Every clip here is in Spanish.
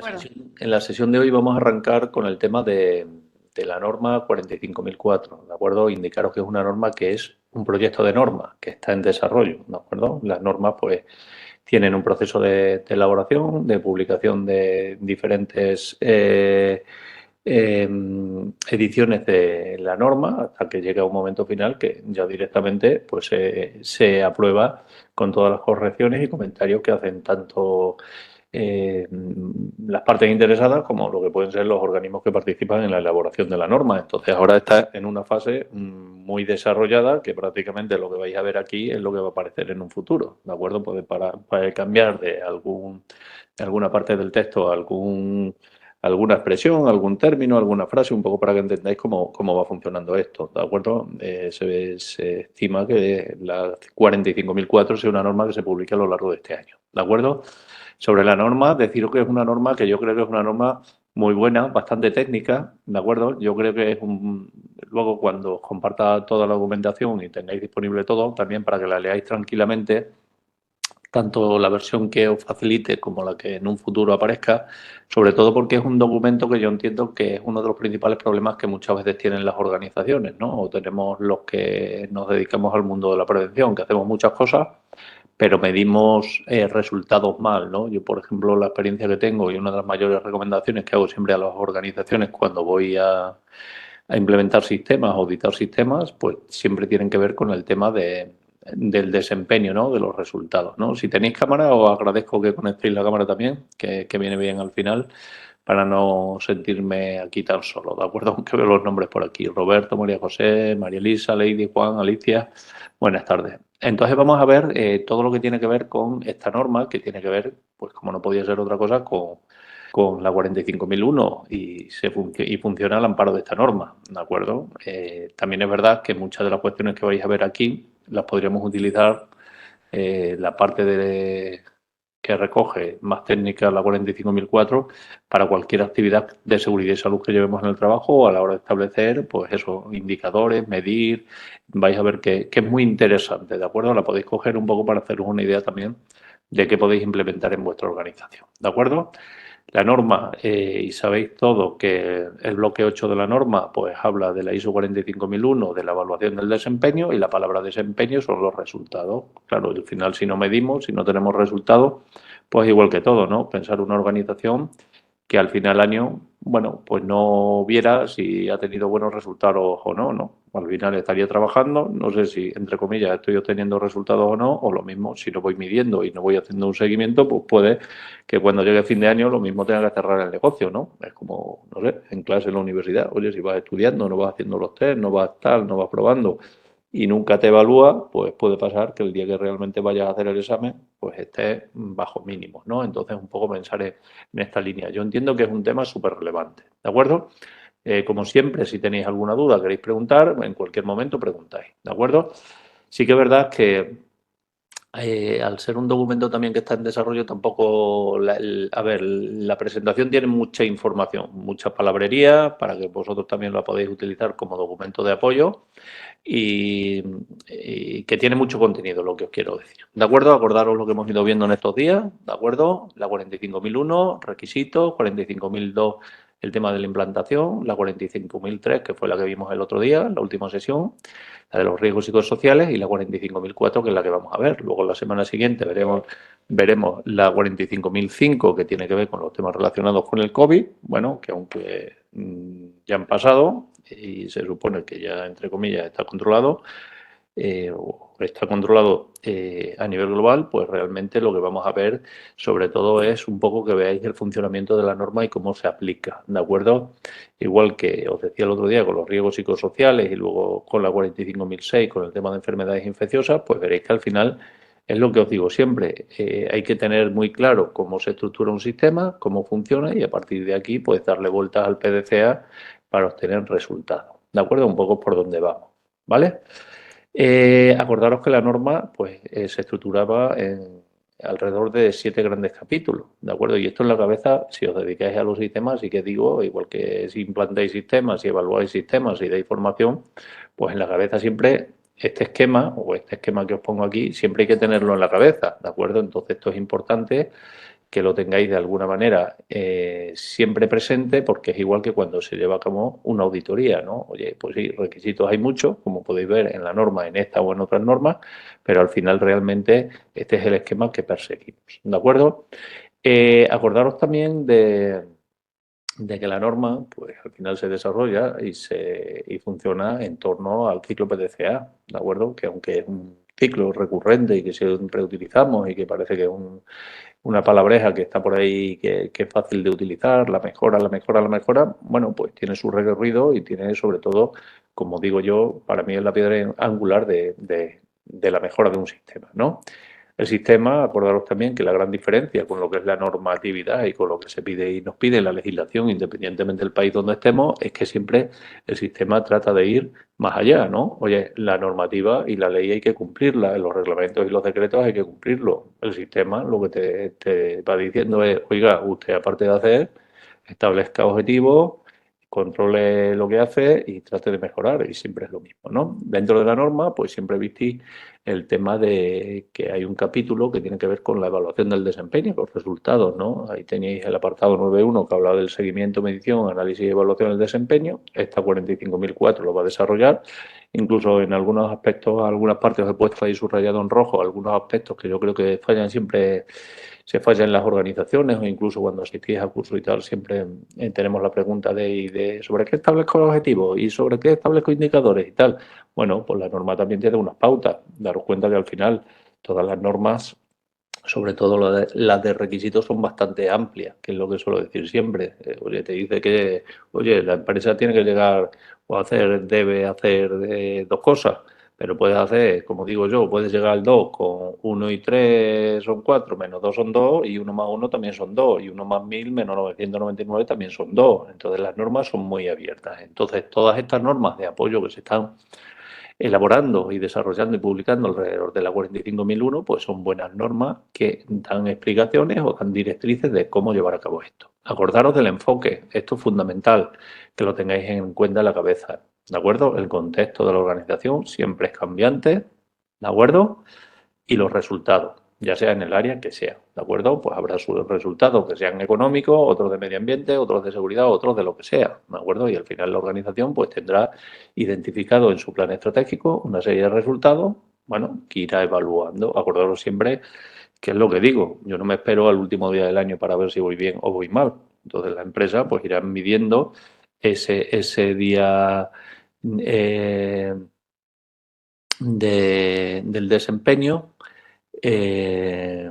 Bueno, En la sesión de hoy vamos a arrancar con el tema de la norma 45.004, ¿de acuerdo? Indicaros que es una norma que es un proyecto de norma que está en desarrollo, ¿de acuerdo? Las normas, pues, tienen un proceso de elaboración, de publicación de diferentes eh, ediciones de la norma hasta que llega un momento final que ya directamente pues se aprueba con todas las correcciones y comentarios que hacen tanto eh, las partes interesadas como lo que pueden ser los organismos que participan en la elaboración de la norma. Entonces ahora está en una fase muy desarrollada que prácticamente lo que vais a ver aquí es lo que va a aparecer en un futuro, ¿de acuerdo? Puede para cambiar de alguna parte del texto alguna expresión, algún término, alguna frase, un poco para que entendáis cómo va funcionando esto, ¿de acuerdo? Se estima que la 45.004 sea una norma que se publique a lo largo de este año, ¿de acuerdo? Sobre la norma, deciros que es una norma que yo creo que es una norma muy buena, bastante técnica, ¿de acuerdo? Yo creo que es un... Luego, cuando os comparta toda la documentación y tengáis disponible todo, también para que la leáis tranquilamente, tanto la versión que os facilite como la que en un futuro aparezca, sobre todo porque es un documento que yo entiendo que es uno de los principales problemas que muchas veces tienen las organizaciones, ¿no? O tenemos los que nos dedicamos al mundo de la prevención, que hacemos muchas cosas, pero medimos resultados mal, ¿no? Yo, por ejemplo, la experiencia que tengo y una de las mayores recomendaciones que hago siempre a las organizaciones cuando voy a implementar sistemas, auditar sistemas, pues siempre tienen que ver con el tema del desempeño, ¿no? De los resultados, ¿no? Si tenéis cámara, os agradezco que conectéis la cámara también, que viene bien al final, para no sentirme aquí tan solo, ¿de acuerdo? Aunque veo los nombres por aquí. Roberto, María José, María Elisa, Lady, Juan, Alicia. Buenas tardes. Entonces vamos a ver todo lo que tiene que ver con esta norma, que tiene que ver, pues como no podía ser otra cosa, con la 45.001 y funciona al amparo de esta norma, ¿de acuerdo? También es verdad que muchas de las cuestiones que vais a ver aquí las podríamos utilizar la parte que recoge más técnica la 45.004 para cualquier actividad de seguridad y salud que llevemos en el trabajo o a la hora de establecer, pues eso, indicadores, medir, vais a ver que es muy interesante, ¿de acuerdo? La podéis coger un poco para haceros una idea también de qué podéis implementar en vuestra organización, ¿de acuerdo? La norma, y sabéis todo que el bloque 8 de la norma pues habla de la ISO 45001, de la evaluación del desempeño, y la palabra desempeño son los resultados. Claro, al final si no medimos, si no tenemos resultados, pues igual que todo, ¿no? Pensar una organización que al final del año, bueno, pues no viera si ha tenido buenos resultados o no, ¿no? Al final estaría trabajando, no sé si, entre comillas, estoy obteniendo resultados o no, o lo mismo, si no voy midiendo y no voy haciendo un seguimiento, pues puede que cuando llegue fin de año lo mismo tenga que cerrar el negocio, ¿no? Es como, no sé, en clase en la universidad, oye, si vas estudiando, no vas haciendo los test, no vas tal, no vas probando y nunca te evalúa, pues puede pasar que el día que realmente vayas a hacer el examen, pues estés bajo mínimos, ¿no? Entonces, un poco pensar en esta línea. Yo entiendo que es un tema súper relevante, ¿de acuerdo? Como siempre, si tenéis alguna duda, queréis preguntar, en cualquier momento preguntáis, ¿de acuerdo? Sí que es verdad que al ser un documento también que está en desarrollo, tampoco, a ver, la presentación tiene mucha información, mucha palabrería, para que vosotros también la podáis utilizar como documento de apoyo y que tiene mucho contenido, lo que os quiero decir. ¿De acuerdo? Acordaros lo que hemos ido viendo en estos días, ¿de acuerdo? La 45.001, requisitos, 45.002, el tema de la implantación, la 45.003, que fue la que vimos el otro día, la última sesión, la de los riesgos psicosociales y la 45.004, que es la que vamos a ver. Luego la semana siguiente veremos la 45.005, que tiene que ver con los temas relacionados con el COVID, bueno, que aunque ya han pasado y se supone que ya, entre comillas, está controlado, o está controlado a nivel global, pues realmente lo que vamos a ver sobre todo es un poco que veáis el funcionamiento de la norma y cómo se aplica, ¿de acuerdo? Igual que os decía el otro día con los riesgos psicosociales y luego con la 45.006, con el tema de enfermedades infecciosas, pues veréis que al final es lo que os digo siempre, hay que tener muy claro cómo se estructura un sistema, cómo funciona y a partir de aquí pues darle vueltas al PDCA para obtener resultados, ¿de acuerdo? Un poco por donde vamos, ¿vale? Acordaros que la norma pues, se estructuraba en alrededor de 7 grandes capítulos, ¿de acuerdo? Y esto en la cabeza, si os dedicáis a los sistemas, y que digo, igual que si implantáis sistemas, si evaluáis sistemas, si dais formación, pues en la cabeza siempre este esquema, o este esquema que os pongo aquí, siempre hay que tenerlo en la cabeza, ¿de acuerdo? Entonces esto es importante que lo tengáis de alguna manera siempre presente, porque es igual que cuando se lleva a cabo una auditoría, ¿no? Oye, pues sí, requisitos hay muchos, como podéis ver en la norma, en esta o en otras normas, pero al final realmente este es el esquema que perseguimos, ¿de acuerdo? Acordaros también de que la norma, pues al final se desarrolla y funciona en torno al ciclo PDCA, ¿de acuerdo? Que aunque es un ciclo recurrente y que siempre utilizamos y que parece que es una palabreja que está por ahí que es fácil de utilizar, la mejora, la mejora, la mejora, bueno, pues tiene su recorrido y tiene sobre todo, como digo yo, para mí es la piedra angular de la mejora de un sistema, ¿no? El sistema, acordaros también que la gran diferencia con lo que es la normatividad y con lo que se pide y nos pide la legislación, independientemente del país donde estemos, es que siempre el sistema trata de ir más allá, ¿no? Oye, la normativa y la ley hay que cumplirla, los reglamentos y los decretos hay que cumplirlos. El sistema lo que te va diciendo es, oiga, usted aparte de hacer, establezca objetivos, controle lo que hace y trate de mejorar, y siempre es lo mismo, ¿no? Dentro de la norma, pues siempre vistí el tema de que hay un capítulo que tiene que ver con la evaluación del desempeño, los resultados, ¿no? Ahí tenéis el apartado 9.1 que habla del seguimiento, medición, análisis y evaluación del desempeño. Esta 45.004 lo va a desarrollar. Incluso en algunos aspectos, algunas partes os he puesto ahí subrayado en rojo, algunos aspectos que yo creo que fallan siempre, se falla en las organizaciones o incluso cuando asistís a cursos y tal, siempre tenemos la pregunta de sobre qué establezco los objetivos y sobre qué establezco indicadores y tal. Bueno, pues la norma también tiene unas pautas. Daros cuenta que al final todas las normas, sobre todo las de requisitos, son bastante amplias, que es lo que suelo decir siempre. Oye, te dice que, oye, la empresa tiene que llegar o debe hacer dos cosas, pero puedes hacer, como digo yo, puedes llegar al 2 con uno y 3 son 4 menos 2 son 2 y uno más uno también son 2 y uno más 1.000 menos 999 también son 2. Entonces las normas son muy abiertas. Entonces todas estas normas de apoyo que se están elaborando y desarrollando y publicando alrededor de la 45.001, pues son buenas normas que dan explicaciones o dan directrices de cómo llevar a cabo esto. Acordaros del enfoque, esto es fundamental, que lo tengáis en cuenta en la cabeza, ¿de acuerdo? El contexto de la organización siempre es cambiante, ¿de acuerdo? Y los resultados, ya sea en el área que sea, ¿de acuerdo? Pues habrá sus resultados que sean económicos, otros de medio ambiente, otros de seguridad, otros de lo que sea, ¿de acuerdo? Y al final la organización pues tendrá identificado en su plan estratégico una serie de resultados, bueno, que irá evaluando. Acordaros siempre que es lo que digo, yo no me espero al último día del año para ver si voy bien o voy mal. Entonces la empresa pues irá midiendo ese día eh, del desempeño, eh,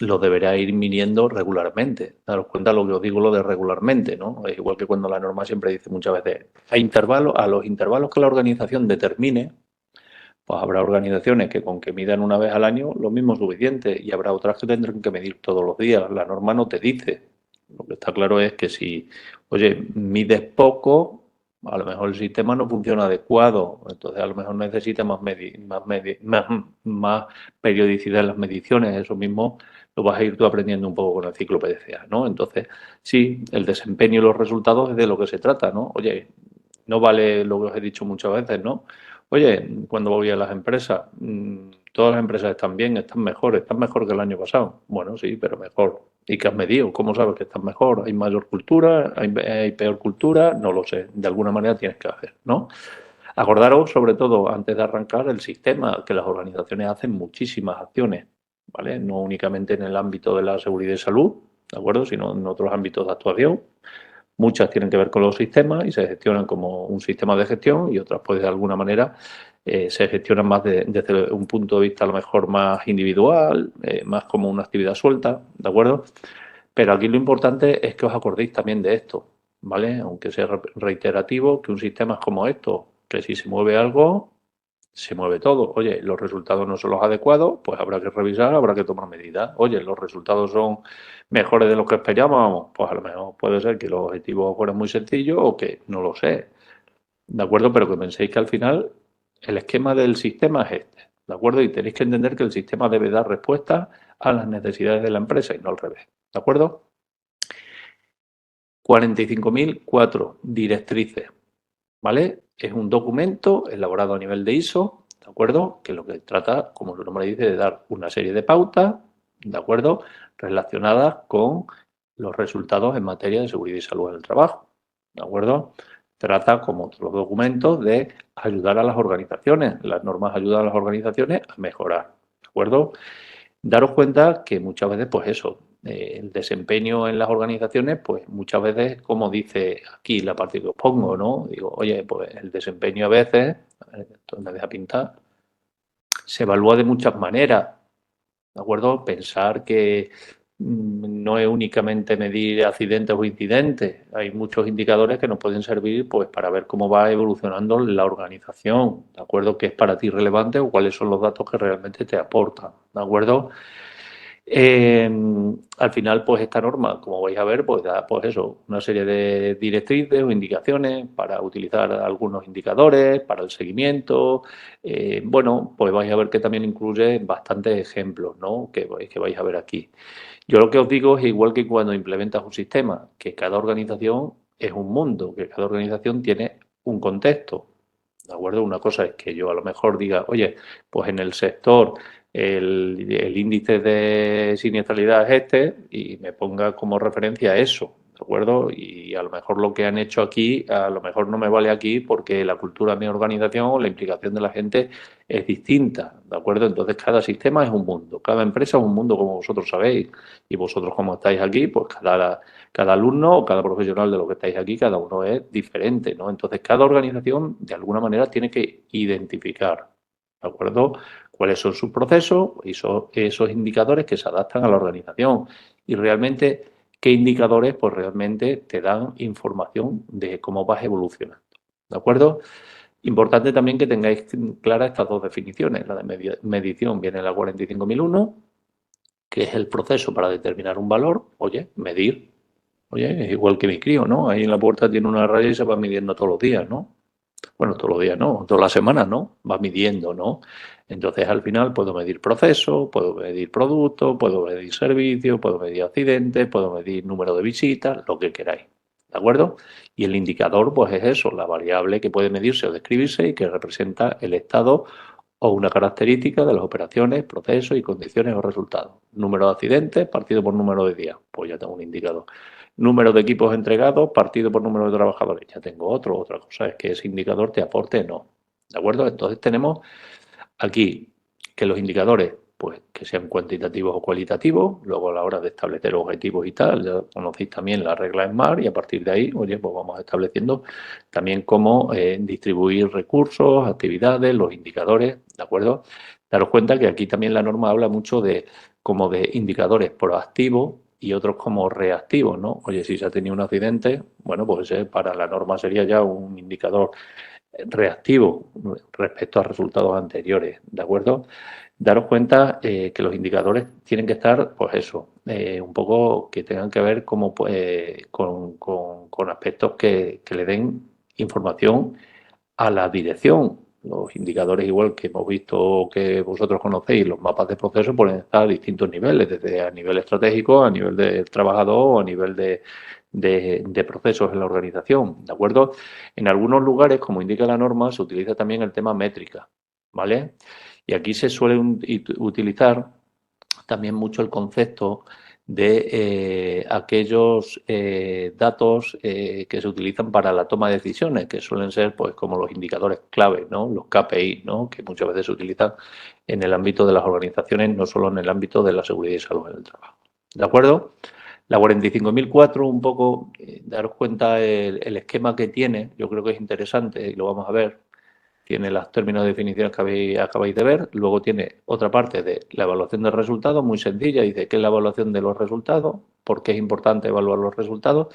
lo deberá ir midiendo regularmente. Daros cuenta lo que os digo, lo de regularmente, ¿no? Es igual que cuando la norma siempre dice muchas veces, a los intervalos que la organización determine, pues habrá organizaciones que con que midan una vez al año lo mismo es suficiente y habrá otras que tendrán que medir todos los días. La norma no te dice. Lo que está claro es que si, oye, mides poco, a lo mejor el sistema no funciona adecuado, entonces a lo mejor necesita más periodicidad en las mediciones. Eso mismo lo vas a ir tú aprendiendo un poco con el ciclo PDCA, ¿no? Entonces, sí, el desempeño y los resultados es de lo que se trata, ¿no? Oye, no vale lo que os he dicho muchas veces, ¿no? Oye, cuando voy a las empresas, todas las empresas están mejor que el año pasado. Bueno, sí, pero mejor. ¿Y qué has medido? ¿Cómo sabes que están mejor? ¿Hay mayor cultura? ¿Hay peor cultura? No lo sé. De alguna manera tienes que hacer, ¿no? Acordaros, sobre todo, antes de arrancar, el sistema, que las organizaciones hacen muchísimas acciones, ¿vale? No únicamente en el ámbito de la seguridad y salud, ¿de acuerdo? Sino en otros ámbitos de actuación. Muchas tienen que ver con los sistemas y se gestionan como un sistema de gestión y otras, pues, de alguna manera se gestionan más desde un punto de vista a lo mejor más individual, más como una actividad suelta, ¿de acuerdo? Pero aquí lo importante es que os acordéis también de esto, ¿vale? Aunque sea reiterativo, que un sistema es como esto, que si se mueve algo, se mueve todo. Oye, los resultados no son los adecuados, pues habrá que revisar, habrá que tomar medidas. Oye, los resultados son mejores de lo que esperábamos, pues a lo mejor puede ser que los objetivos fueran muy sencillos o que no lo sé, ¿de acuerdo? Pero que penséis que al final el esquema del sistema es este, ¿de acuerdo? Y tenéis que entender que el sistema debe dar respuesta a las necesidades de la empresa y no al revés, ¿de acuerdo? 45.004 directrices, ¿vale? Es un documento elaborado a nivel de ISO, ¿de acuerdo? Que lo que trata, como su nombre dice, de dar una serie de pautas, ¿de acuerdo? Relacionadas con los resultados en materia de seguridad y salud en el trabajo, ¿de acuerdo? Trata, como otros documentos, de ayudar a las organizaciones. Las normas ayudan a las organizaciones a mejorar, ¿de acuerdo? Daros cuenta que muchas veces, pues eso, el desempeño en las organizaciones, pues muchas veces, como dice aquí la parte que os pongo, ¿no? Digo, oye, pues el desempeño a veces, a ver, esto me deja pintar, se evalúa de muchas maneras, ¿de acuerdo? Pensar que no es únicamente medir accidentes o incidentes, hay muchos indicadores que nos pueden servir pues para ver cómo va evolucionando la organización, ¿de acuerdo? ¿Qué es para ti relevante o cuáles son los datos que realmente te aportan, ¿de acuerdo? Eh, Al final, pues esta norma, como vais a ver, pues da pues eso, una serie de directrices o indicaciones para utilizar algunos indicadores, para el seguimiento. Bueno, pues vais a ver que también incluye bastantes ejemplos, ¿no? Que vais a ver aquí. Yo lo que os digo es igual que cuando implementas un sistema, que cada organización es un mundo, que cada organización tiene un contexto. ¿De acuerdo? Una cosa es que yo a lo mejor diga, oye, pues en el sector el índice de siniestralidad es este y me ponga como referencia eso, ¿de acuerdo? Y a lo mejor lo que han hecho aquí, a lo mejor no me vale aquí porque la cultura de mi organización o la implicación de la gente es distinta, ¿de acuerdo? Entonces cada sistema es un mundo, cada empresa es un mundo como vosotros sabéis y vosotros como estáis aquí, pues cada alumno o cada profesional de lo que estáis aquí, cada uno es diferente, ¿no? Entonces, cada organización, de alguna manera, tiene que identificar, ¿de acuerdo? Cuáles son sus procesos y esos indicadores que se adaptan a la organización. Y realmente, ¿qué indicadores? Pues realmente te dan información de cómo vas evolucionando, ¿de acuerdo? Importante también que tengáis claras estas dos definiciones. La de medición viene en la 45001, que es el proceso para determinar un valor, oye, medir. Oye, es igual que mi crío, ¿no? Ahí en la puerta tiene una raya y se va midiendo todos los días, ¿no? Bueno, todos los días no, todas las semanas, ¿no? Va midiendo, ¿no? Entonces, al final puedo medir proceso, puedo medir producto, puedo medir servicio, puedo medir accidentes, puedo medir número de visitas, lo que queráis, ¿de acuerdo? Y el indicador, pues es eso, la variable que puede medirse o describirse y que representa el estado o una característica de las operaciones, procesos y condiciones o resultados. Número de accidentes partido por número de días, pues ya tengo un indicador. Número de equipos entregados partido por número de trabajadores, ya tengo otro. Otra cosa es que ese indicador te aporte o no. ¿De acuerdo? Entonces tenemos aquí que los indicadores, pues que sean cuantitativos o cualitativos, luego a la hora de establecer objetivos y tal, ya conocéis también la regla SMART y a partir de ahí, oye, pues vamos estableciendo también cómo distribuir recursos, actividades, los indicadores, ¿de acuerdo? Daros cuenta que aquí también la norma habla mucho de como de indicadores proactivos y otros como reactivos, ¿no? Oye, si se ha tenido un accidente, bueno, pues para la norma sería ya un indicador reactivo respecto a resultados anteriores, ¿de acuerdo? Daros cuenta que los indicadores tienen que estar, pues eso, un poco que tengan que ver como, con aspectos que le den información a la dirección. Los indicadores, igual que hemos visto que vosotros conocéis, los mapas de proceso pueden estar a distintos niveles, desde a nivel estratégico, a nivel del trabajador o a nivel de procesos en la organización, ¿de acuerdo? En algunos lugares, como indica la norma, se utiliza también el tema métrica, ¿vale? Y aquí se suele utilizar también mucho el concepto de aquellos datos que se utilizan para la toma de decisiones, que suelen ser pues como los indicadores clave, ¿no? Los KPI, ¿no? Que muchas veces se utilizan en el ámbito de las organizaciones, no solo en el ámbito de la seguridad y salud en el trabajo. ¿De acuerdo? La 45.004, un poco, daros cuenta el esquema que tiene, yo creo que es interesante y lo vamos a ver. Tiene los términos de definición que acabáis de ver. Luego tiene otra parte de la evaluación de resultados, muy sencilla. Dice qué es la evaluación de los resultados, por qué es importante evaluar los resultados.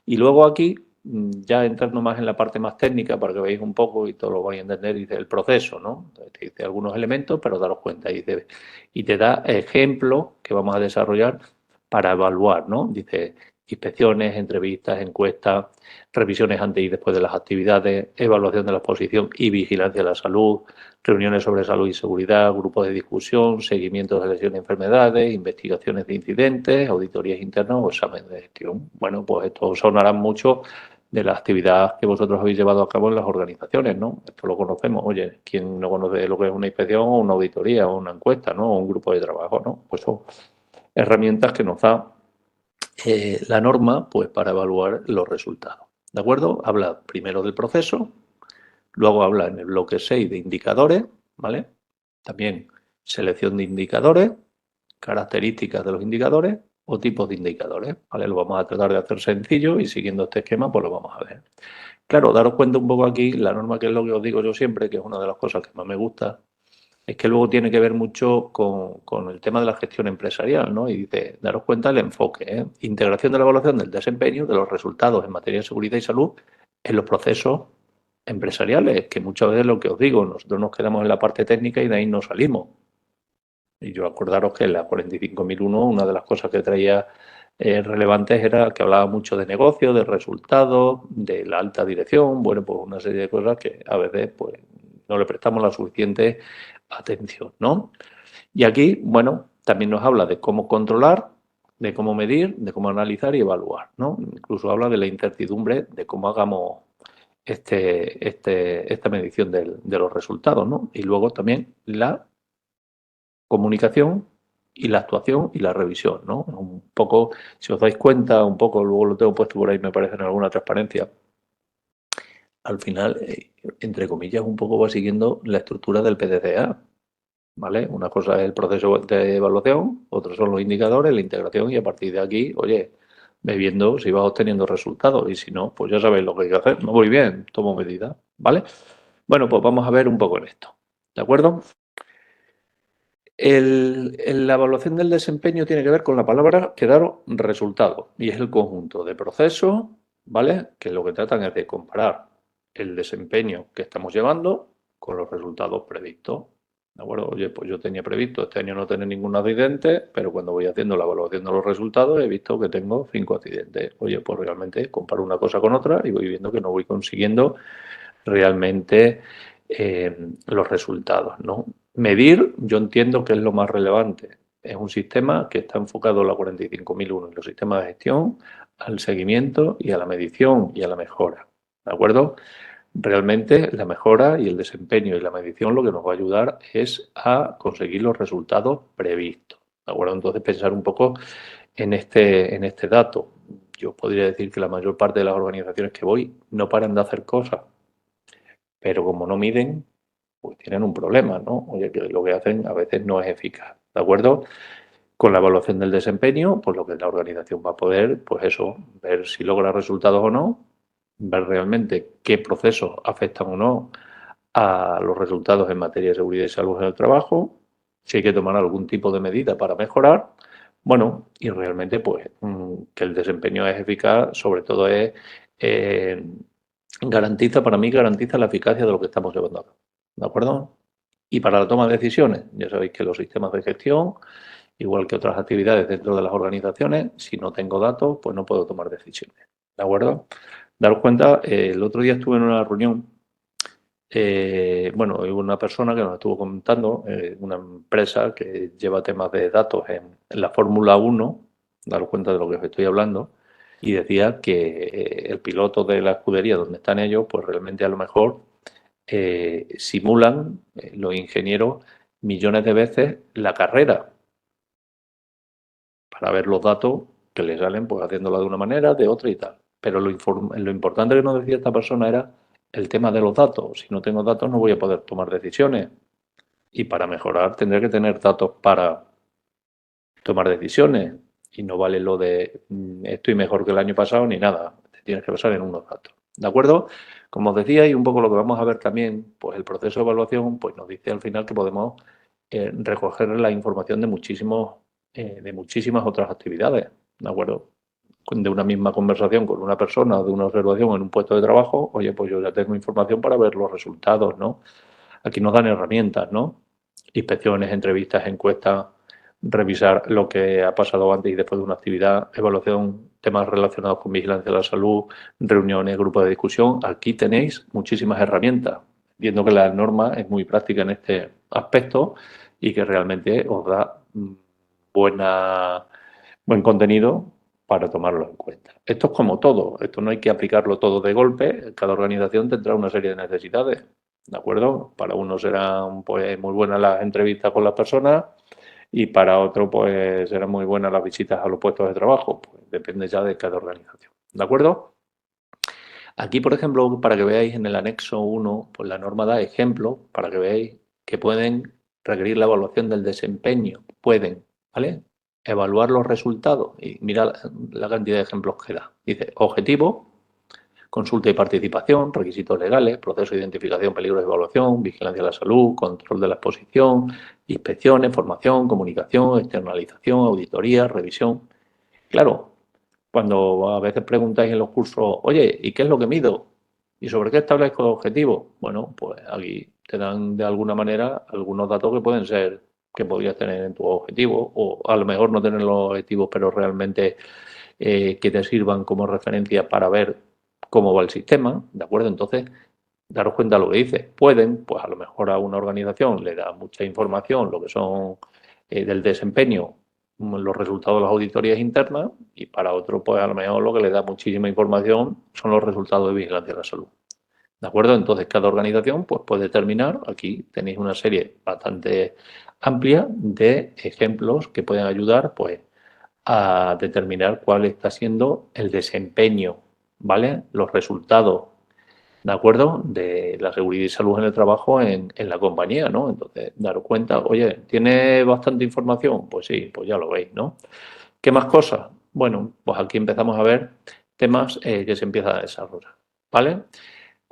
Y luego aquí, ya entrando más en la parte más técnica, para que veáis un poco y todo lo vais a entender, dice el proceso, ¿no? Te dice algunos elementos, pero daros cuenta. Y te da ejemplos que vamos a desarrollar para evaluar, ¿no? Dice inspecciones, entrevistas, encuestas, revisiones antes y después de las actividades, evaluación de la exposición y vigilancia de la salud, reuniones sobre salud y seguridad, grupos de discusión, seguimiento de lesiones y enfermedades, investigaciones de incidentes, auditorías internas o exámenes de gestión. Bueno, pues esto sonará mucho de la actividad que vosotros habéis llevado a cabo en las organizaciones, ¿no? Esto lo conocemos. Oye, ¿quién no conoce lo que es una inspección o una auditoría o una encuesta, ¿no? O un grupo de trabajo, ¿no? Pues eso herramientas que nos da la norma pues para evaluar los resultados. ¿De acuerdo? Habla primero del proceso, luego habla en el bloque 6 de indicadores, ¿vale? También selección de indicadores, características de los indicadores o tipos de indicadores, ¿vale? Lo vamos a tratar de hacer sencillo y siguiendo este esquema pues lo vamos a ver. Claro, daros cuenta un poco aquí, la norma, que es lo que os digo yo siempre, que es una de las cosas que más me gusta, es que luego tiene que ver mucho con el tema de la gestión empresarial, ¿no? Y dice, daros cuenta del enfoque, ¿eh? Integración de la evaluación del desempeño de los resultados en materia de seguridad y salud en los procesos empresariales, que muchas veces lo que os digo, nosotros nos quedamos en la parte técnica y de ahí no salimos. Y yo acordaros que en la 45001 una de las cosas que traía relevantes era que hablaba mucho de negocio, de resultados, de la alta dirección, bueno, pues una serie de cosas que a veces pues no le prestamos la suficiente atención, ¿no? Y aquí, bueno, también nos habla de cómo controlar, de cómo medir, de cómo analizar y evaluar, ¿no? Incluso habla de la incertidumbre de cómo hagamos esta medición de los resultados, ¿no? Y luego también la comunicación y la actuación y la revisión, ¿no? Un poco, si os dais cuenta, un poco, luego lo tengo puesto por ahí, me parece, en alguna transparencia, al final, entre comillas, un poco va siguiendo la estructura del PDCA, ¿vale? Una cosa es el proceso de evaluación, otros son los indicadores, la integración y a partir de aquí, oye, ve viendo si vas obteniendo resultados y si no, pues ya sabéis lo que hay que hacer. No voy bien, tomo medidas, ¿vale? Bueno, pues vamos a ver un poco en esto, ¿de acuerdo? La evaluación del desempeño tiene que ver con la palabra que daros resultado y es el conjunto de procesos, ¿vale? Que lo que tratan es de comparar el desempeño que estamos llevando con los resultados previstos. ¿De acuerdo? Oye, pues yo tenía previsto este año no tener ningún accidente, pero cuando voy haciendo la evaluación de los resultados he visto que tengo 5 accidentes. Oye, pues realmente comparo una cosa con otra y voy viendo que no voy consiguiendo realmente los resultados, ¿no? Medir, yo entiendo que es lo más relevante. Es un sistema que está enfocado en la 45001 en los sistemas de gestión, al seguimiento y a la medición y a la mejora. ¿De acuerdo? Realmente la mejora y el desempeño y la medición lo que nos va a ayudar es a conseguir los resultados previstos. ¿De acuerdo? Entonces pensar un poco en este dato. Yo podría decir que la mayor parte de las organizaciones que voy no paran de hacer cosas, pero como no miden, pues tienen un problema, ¿no? Oye, que lo que hacen a veces no es eficaz, ¿de acuerdo? Con la evaluación del desempeño, pues lo que la organización va a poder, pues eso, ver si logra resultados o no, ver realmente qué procesos afectan o no a los resultados en materia de seguridad y salud en el trabajo, si hay que tomar algún tipo de medida para mejorar, bueno, y realmente pues que el desempeño es eficaz, sobre todo es eh, garantiza, para mí, garantiza la eficacia de lo que estamos llevando a cabo. ¿De acuerdo? Y para la toma de decisiones, ya sabéis que los sistemas de gestión, igual que otras actividades dentro de las organizaciones, si no tengo datos, pues no puedo tomar decisiones. ¿De acuerdo? Daros cuenta, el otro día estuve en una reunión, bueno, hubo una persona que nos estuvo comentando, una empresa que lleva temas de datos en la Fórmula 1, daros cuenta de lo que os estoy hablando, y decía que el piloto de la escudería donde están ellos, pues realmente a lo mejor simulan los ingenieros millones de veces la carrera para ver los datos que les salen, pues haciéndolo de una manera, de otra y tal. Pero lo importante que nos decía esta persona era el tema de los datos. Si no tengo datos no voy a poder tomar decisiones. Y para mejorar tendré que tener datos para tomar decisiones. Y no vale lo de estoy mejor que el año pasado ni nada. Te tienes que basar en unos datos. ¿De acuerdo? Como os decía, y un poco lo que vamos a ver también, pues el proceso de evaluación pues nos dice al final que podemos recoger la información de muchísimas otras actividades. ¿De acuerdo? De una misma conversación con una persona, de una observación en un puesto de trabajo, oye, pues yo ya tengo información para ver los resultados, ¿no? Aquí nos dan herramientas, ¿no? Inspecciones, entrevistas, encuestas, revisar lo que ha pasado antes y después de una actividad, evaluación, temas relacionados con vigilancia de la salud, reuniones, grupos de discusión. Aquí tenéis muchísimas herramientas, viendo que la norma es muy práctica en este aspecto y que realmente os da buen contenido para tomarlo en cuenta. Esto es como todo, esto no hay que aplicarlo todo de golpe, cada organización tendrá una serie de necesidades, ¿de acuerdo? Para unos serán pues muy buenas las entrevistas con las personas y para otro pues serán muy buenas las visitas a los puestos de trabajo. Pues depende ya de cada organización. ¿De acuerdo? Aquí, por ejemplo, para que veáis en el anexo 1, pues la norma da ejemplos para que veáis que pueden requerir la evaluación del desempeño. Pueden, ¿vale? Evaluar los resultados. Y mira la cantidad de ejemplos que da. Dice, objetivo, consulta y participación, requisitos legales, proceso de identificación, peligros de evaluación, vigilancia de la salud, control de la exposición, inspecciones, formación, comunicación, externalización, auditoría, revisión. Claro, cuando a veces preguntáis en los cursos, oye, ¿y qué es lo que mido? ¿Y sobre qué establezco objetivos? Bueno, pues aquí te dan de alguna manera algunos datos que pueden ser que podrías tener en tus objetivos, o a lo mejor no tener los objetivos, pero realmente que te sirvan como referencia para ver cómo va el sistema, ¿de acuerdo? Entonces, daros cuenta de lo que dice. Pueden, pues a lo mejor a una organización le da mucha información, lo que son del desempeño, los resultados de las auditorías internas, y para otro, pues a lo mejor lo que le da muchísima información son los resultados de vigilancia de la salud. ¿De acuerdo? Entonces, cada organización pues, puede determinar, aquí tenéis una serie bastante amplia de ejemplos que pueden ayudar pues, a determinar cuál está siendo el desempeño, ¿vale? Los resultados, ¿de acuerdo? De la seguridad y salud en el trabajo en la compañía, ¿no? Entonces, daros cuenta, oye, ¿tiene bastante información? Pues sí, pues ya lo veis, ¿no? ¿Qué más cosas? Bueno, pues aquí empezamos a ver temas que se empiezan a desarrollar, ¿vale?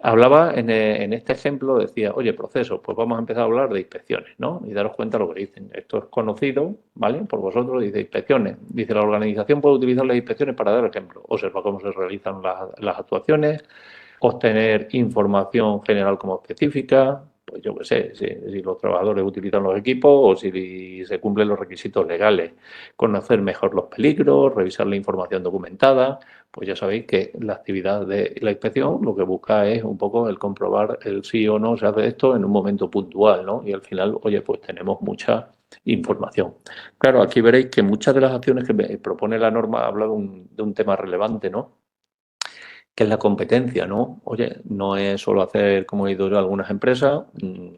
Hablaba en este ejemplo, decía, oye, procesos, pues vamos a empezar a hablar de inspecciones, ¿no? Y daros cuenta de lo que dicen. Esto es conocido, ¿vale? Por vosotros, dice inspecciones. Dice, la organización puede utilizar las inspecciones para dar ejemplo. Observa cómo se realizan las actuaciones, obtener información general como específica, pues yo qué sé, si los trabajadores utilizan los equipos o si se cumplen los requisitos legales, conocer mejor los peligros, revisar la información documentada, pues ya sabéis que la actividad de la inspección lo que busca es un poco el comprobar el sí o no se hace esto en un momento puntual, ¿no? Y al final, oye, pues tenemos mucha información. Claro, aquí veréis que muchas de las acciones que propone la norma habla de un tema relevante, ¿no? Que es la competencia, ¿no? Oye, no es solo hacer, como he ido yo a algunas empresas,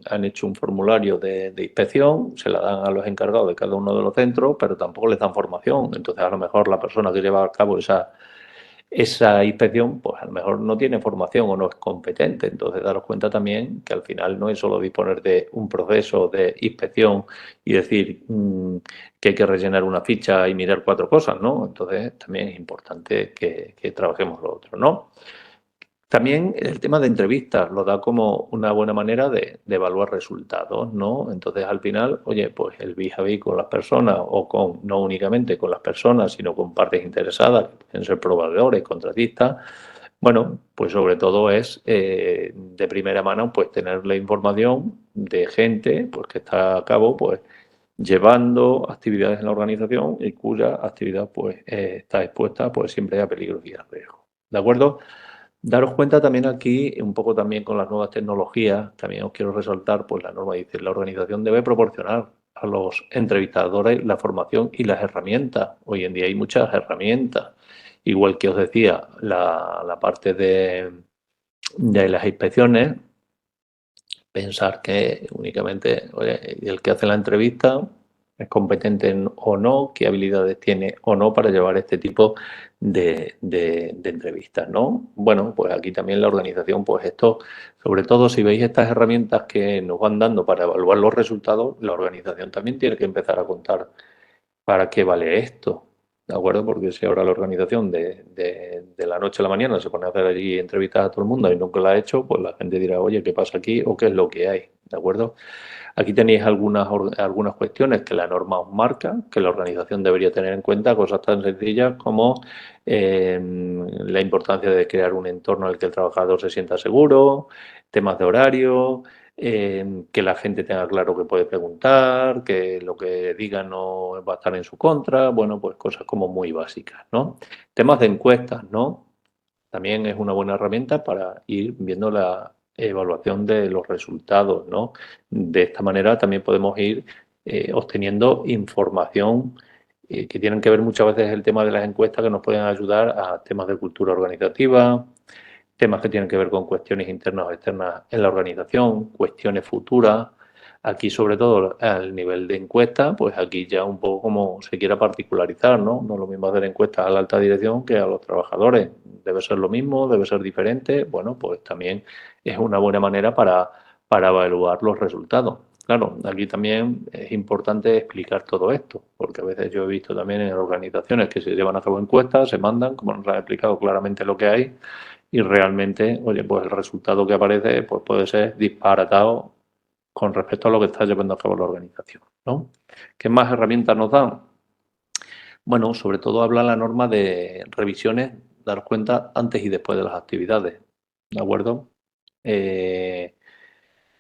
han hecho un formulario de inspección, se la dan a los encargados de cada uno de los centros, pero tampoco les dan formación. Entonces, a lo mejor la persona que lleva a cabo esa inspección, pues a lo mejor no tiene formación o no es competente. Entonces, daros cuenta también que al final no es solo disponer de un proceso de inspección y decir que hay que rellenar una ficha y mirar cuatro cosas, ¿no? Entonces, también es importante que trabajemos lo otro, ¿no? También el tema de entrevistas lo da como una buena manera de evaluar resultados, ¿no? Entonces, al final, oye, pues el vis a vis con las personas o con, no únicamente con las personas, sino con partes interesadas, que pueden ser proveedores, contratistas, bueno, pues sobre todo es de primera mano, pues tener la información de gente, pues que está a cabo, pues llevando actividades en la organización y cuya actividad, pues está expuesta, pues siempre a peligros y a riesgos. ¿De acuerdo? Daros cuenta también aquí, un poco también con las nuevas tecnologías, también os quiero resaltar, pues la norma dice, la organización debe proporcionar a los entrevistadores la formación y las herramientas. Hoy en día hay muchas herramientas. Igual que os decía, la parte de las inspecciones, pensar que únicamente oye, el que hace la entrevista es competente o no, qué habilidades tiene o no para llevar este tipo de entrevistas, ¿no? Bueno, pues aquí también la organización, pues esto, sobre todo si veis estas herramientas que nos van dando para evaluar los resultados, la organización también tiene que empezar a contar para qué vale esto, ¿de acuerdo? Porque si ahora la organización de la noche a la mañana se pone a hacer allí entrevistas a todo el mundo y nunca la ha hecho, pues la gente dirá, oye, ¿qué pasa aquí o qué es lo que hay? ¿De acuerdo? Aquí tenéis algunas cuestiones que la norma os marca, que la organización debería tener en cuenta, cosas tan sencillas como la importancia de crear un entorno en el que el trabajador se sienta seguro, temas de horario, que la gente tenga claro que puede preguntar, que lo que diga no va a estar en su contra, bueno, pues cosas como muy básicas, ¿no? Temas de encuestas, ¿no? También es una buena herramienta para ir viendo la evaluación de los resultados, ¿no? De esta manera también podemos ir obteniendo información que tienen que ver muchas veces el tema de las encuestas que nos pueden ayudar a temas de cultura organizativa, temas que tienen que ver con cuestiones internas o externas en la organización, cuestiones futuras. Aquí, sobre todo, al nivel de encuesta, pues aquí ya un poco como se quiera particularizar, ¿no? No es lo mismo hacer encuestas a la alta dirección que a los trabajadores. Debe ser lo mismo, debe ser diferente. Bueno, pues también es una buena manera para evaluar los resultados. Claro, aquí también es importante explicar todo esto, porque a veces yo he visto también en organizaciones que se llevan a cabo encuestas, se mandan, como nos han explicado claramente lo que hay, y realmente, oye, pues el resultado que aparece pues puede ser disparatado con respecto a lo que está llevando a cabo la organización, ¿no? ¿Qué más herramientas nos dan? Bueno, sobre todo habla la norma de revisiones, dar cuenta antes y después de las actividades, ¿de acuerdo? Eh,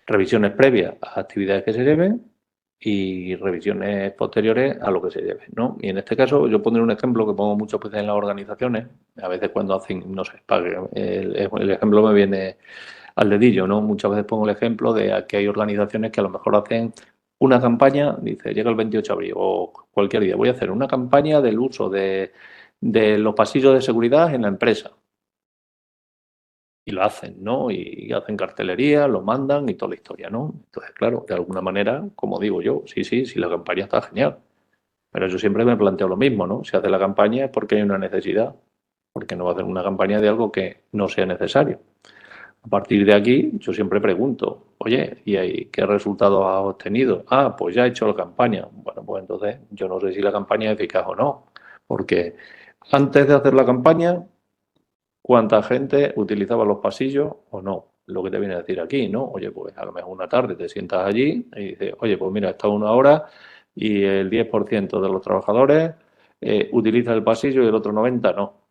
revisiones previas a actividades que se lleven y revisiones posteriores a lo que se lleve, ¿no? Y en este caso yo pondré un ejemplo que pongo muchas veces en las organizaciones, a veces cuando hacen, no sé, el ejemplo me viene al dedillo, ¿no? Muchas veces pongo el ejemplo de que hay organizaciones que a lo mejor hacen una campaña, dice, llega el 28 de abril o cualquier día, voy a hacer una campaña del uso de los pasillos de seguridad en la empresa. Y lo hacen, ¿no? Y hacen cartelería, lo mandan y toda la historia, ¿no? Entonces, claro, de alguna manera, como digo yo, sí, la campaña está genial. Pero yo siempre me planteo lo mismo, ¿no? Si hace la campaña es porque hay una necesidad, porque no va a hacer una campaña de algo que no sea necesario. A partir de aquí, yo siempre pregunto, oye, ¿y ahí qué resultados has obtenido? Ah, pues ya he hecho la campaña. Bueno, pues entonces yo no sé si la campaña es eficaz o no, porque antes de hacer la campaña, ¿cuánta gente utilizaba los pasillos o no? Lo que te viene a decir aquí, ¿no? Oye, pues a lo mejor una tarde te sientas allí y dices, oye, pues mira, he estado 1 hora y el 10% de los trabajadores utiliza el pasillo y el otro 90% no.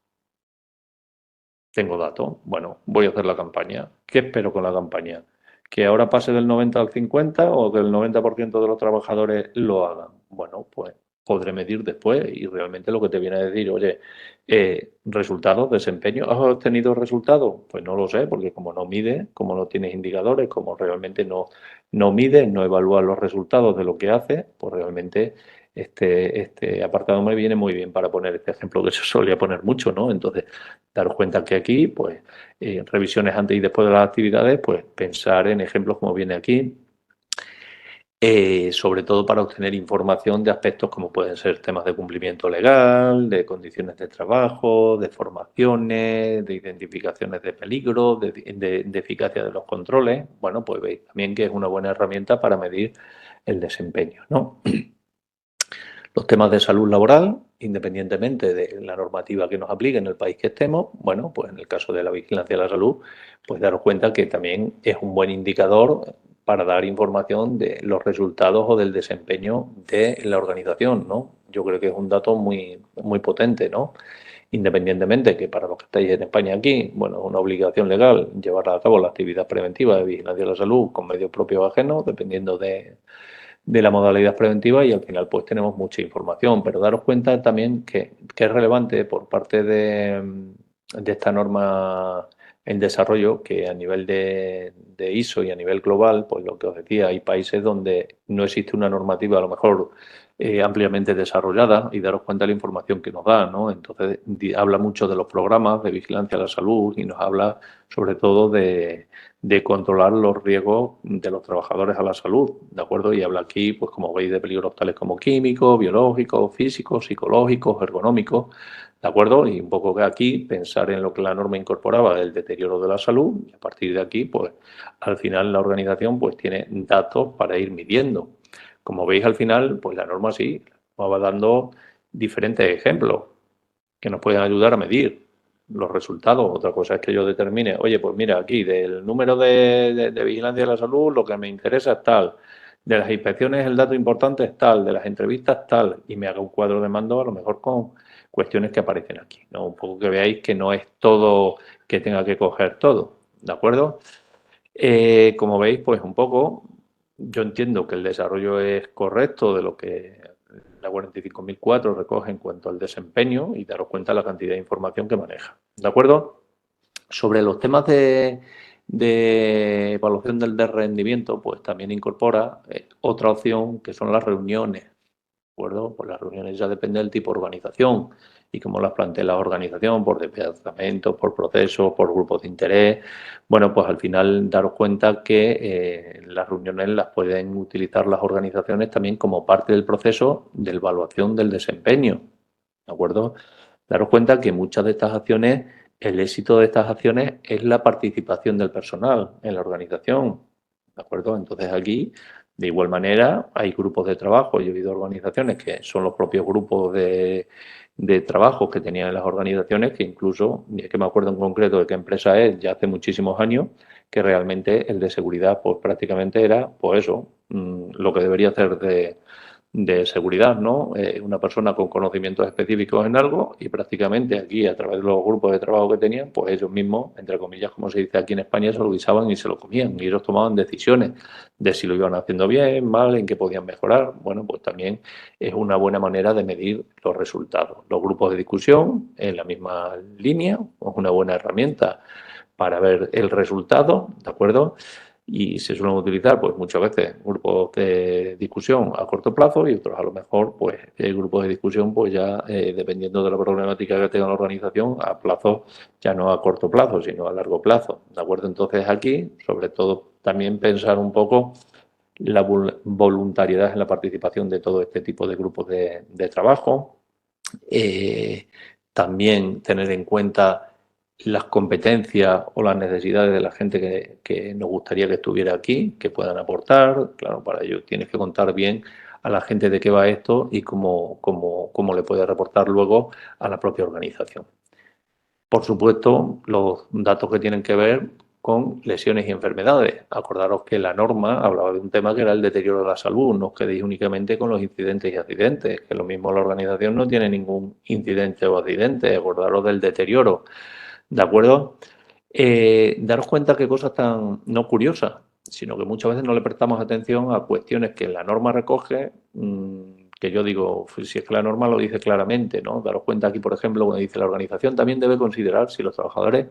Tengo datos. Bueno, voy a hacer la campaña. ¿Qué espero con la campaña? ¿Que ahora pase del 90 al 50 o que el 90% de los trabajadores lo hagan? Bueno, pues podré medir después y realmente lo que te viene a decir, oye, resultados, desempeño, ¿has obtenido resultados? Pues no lo sé, porque como no mide, como no tienes indicadores, como realmente no mide, no evalúa los resultados de lo que hace, pues realmente este apartado me viene muy bien para poner este ejemplo que se solía poner mucho, ¿no? Entonces, daros cuenta que aquí, pues, revisiones antes y después de las actividades, pues pensar en ejemplos como viene aquí, sobre todo para obtener información de aspectos como pueden ser temas de cumplimiento legal, de condiciones de trabajo, de formaciones, de identificaciones de peligro, de eficacia de los controles. Bueno, pues veis también que es una buena herramienta para medir el desempeño, ¿no? Los temas de salud laboral, independientemente de la normativa que nos aplique en el país que estemos, bueno, pues en el caso de la vigilancia de la salud, pues daros cuenta que también es un buen indicador para dar información de los resultados o del desempeño de la organización, ¿no? Yo creo que es un dato muy potente, ¿no? Independientemente que para los que estáis en España aquí, bueno, es una obligación legal llevar a cabo la actividad preventiva de vigilancia de la salud con medios propios o ajenos, dependiendo de la modalidad preventiva y al final pues tenemos mucha información, pero daros cuenta también que es relevante por parte de esta norma en desarrollo que a nivel de ISO y a nivel global, pues lo que os decía, hay países donde no existe una normativa a lo mejor ampliamente desarrollada y daros cuenta de la información que nos da, ¿no? Entonces habla mucho de los programas de vigilancia de la salud y nos habla sobre todo de controlar los riesgos de los trabajadores a la salud, ¿de acuerdo? Y habla aquí, pues como veis, de peligros tales como químicos, biológicos, físicos, psicológicos, ergonómicos, ¿de acuerdo? Y un poco que aquí pensar en lo que la norma incorporaba del deterioro de la salud y a partir de aquí, pues al final la organización pues tiene datos para ir midiendo. Como veis al final, pues la norma sí nos va dando diferentes ejemplos que nos pueden ayudar a medir los resultados. Otra cosa es que yo determine, oye, pues mira, aquí del número de vigilancia de la salud, lo que me interesa es tal, de las inspecciones el dato importante es tal, de las entrevistas tal, y me haga un cuadro de mando a lo mejor con cuestiones que aparecen aquí, ¿no? Un poco que veáis que no es todo que tenga que coger todo, ¿de acuerdo? Como veis, pues un poco, yo entiendo que el desarrollo es correcto de lo que la 45004 recoge en cuanto al desempeño y daros cuenta de la cantidad de información que maneja. ¿De acuerdo? Sobre los temas de evaluación del de rendimiento, pues también incorpora otra opción que son las reuniones. ¿De acuerdo? Pues las reuniones ya depende del tipo de organización. y cómo las plantea la organización, por departamentos, por procesos, por grupos de interés. Bueno, pues al final daros cuenta que las reuniones las pueden utilizar las organizaciones también como parte del proceso de evaluación del desempeño, ¿de acuerdo? Daros cuenta que muchas de estas acciones, el éxito de estas acciones es la participación del personal en la organización, ¿de acuerdo? Entonces aquí, de igual manera, hay grupos de trabajo. Yo he oído organizaciones que son los propios grupos de trabajo que tenían las organizaciones, que incluso, y es que me acuerdo en concreto de qué empresa es, ya hace muchísimos años, que realmente el de seguridad, pues prácticamente era, pues eso, lo que debería hacer de seguridad, ¿no? Una persona con conocimientos específicos en algo y prácticamente aquí, a través de los grupos de trabajo que tenían, pues ellos mismos, entre comillas, como se dice aquí en España, se lo guisaban y se lo comían. Y ellos tomaban decisiones de si lo iban haciendo bien, mal, en qué podían mejorar. Bueno, pues también es una buena manera de medir los resultados. Los grupos de discusión, en la misma línea, es una buena herramienta para ver el resultado, ¿de acuerdo? Y se suelen utilizar pues muchas veces grupos de discusión a corto plazo y otros a lo mejor pues grupos de discusión pues ya dependiendo de la problemática que tenga la organización a plazo ya no a corto plazo sino a largo plazo, ¿de acuerdo? Entonces aquí sobre todo también pensar un poco la voluntariedad en la participación de todo este tipo de grupos de trabajo, eh, también tener en cuenta las competencias o las necesidades de la gente que nos gustaría que estuviera aquí, que puedan aportar. Claro, para ello tienes que contar bien a la gente de qué va esto y cómo le puede reportar luego a la propia organización. Por supuesto, los datos que tienen que ver con lesiones y enfermedades. Acordaros que la norma hablaba de un tema que era el deterioro de la salud. No os quedéis únicamente con los incidentes y accidentes, que lo mismo la organización no tiene ningún incidente o accidente. Acordaros del deterioro. ¿De acuerdo? Daros cuenta que cosas tan no curiosas, sino que muchas veces no le prestamos atención a cuestiones que la norma recoge, que yo digo, pues, si es que la norma lo dice claramente, ¿no? Daros cuenta aquí, por ejemplo, cuando dice la organización también debe considerar si los trabajadores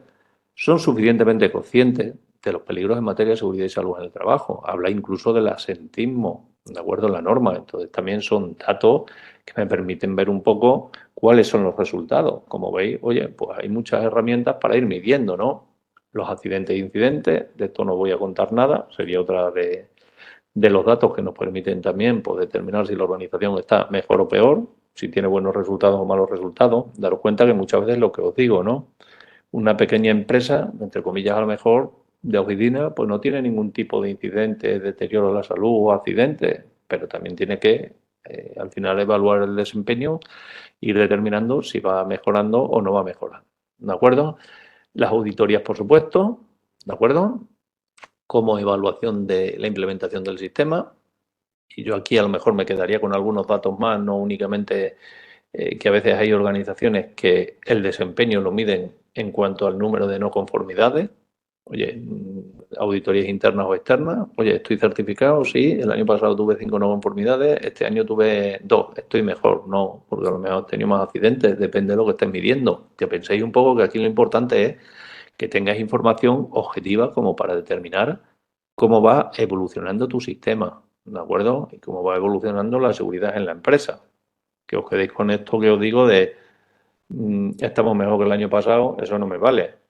son suficientemente conscientes de los peligros en materia de seguridad y salud en el trabajo. Habla incluso del asentismo, de acuerdo a la norma. Entonces también son datos que me permiten ver un poco cuáles son los resultados. Como veis, oye, pues hay muchas herramientas para ir midiendo, ¿no? Los accidentes e incidentes, de esto no voy a contar nada, sería otra de los datos que nos permiten también pues, determinar si la organización está mejor o peor, si tiene buenos resultados o malos resultados. Daros cuenta que muchas veces lo que os digo, ¿no? Una pequeña empresa, entre comillas a lo mejor, de oficina, pues no tiene ningún tipo de incidente, deterioro de la salud o accidente, pero también tiene que al final evaluar el desempeño, ir determinando si va mejorando o no va mejorando. ¿De acuerdo? Las auditorías, por supuesto, ¿de acuerdo? Como evaluación de la implementación del sistema. Y yo aquí a lo mejor me quedaría con algunos datos más, no únicamente que a veces hay organizaciones que el desempeño lo miden en cuanto al número de no conformidades. Oye, auditorías internas o externas. Oye, estoy certificado, sí. El año pasado tuve 5 no conformidades, este año tuve 2. Estoy mejor, no, porque a lo mejor he tenido más accidentes, depende de lo que estés midiendo. Que penséis un poco que aquí lo importante es que tengas información objetiva como para determinar cómo va evolucionando tu sistema, ¿de acuerdo? Y cómo va evolucionando la seguridad en la empresa. Que os quedéis con esto que os digo de estamos mejor que el año pasado, eso no me vale.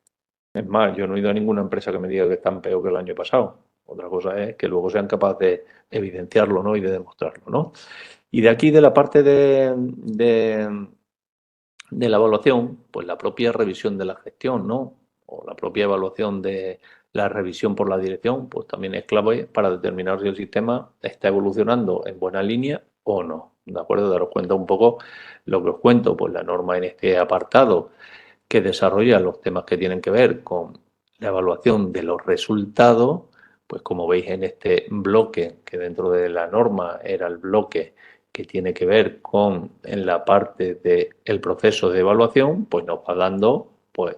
Es más, yo no he ido a ninguna empresa que me diga que están peor que el año pasado. Otra cosa es que luego sean capaces de evidenciarlo, ¿no? Y de demostrarlo, ¿no? Y de aquí, de la parte de la evaluación, pues la propia revisión de la gestión, ¿no? O la propia evaluación de la revisión por la dirección, pues también es clave para determinar si el sistema está evolucionando en buena línea o no. ¿De acuerdo? Daros cuenta un poco lo que os cuento, pues la norma en este apartado que desarrolla los temas que tienen que ver con la evaluación de los resultados, pues como veis en este bloque, que dentro de la norma era el bloque que tiene que ver con en la parte del proceso de evaluación, pues nos va dando pues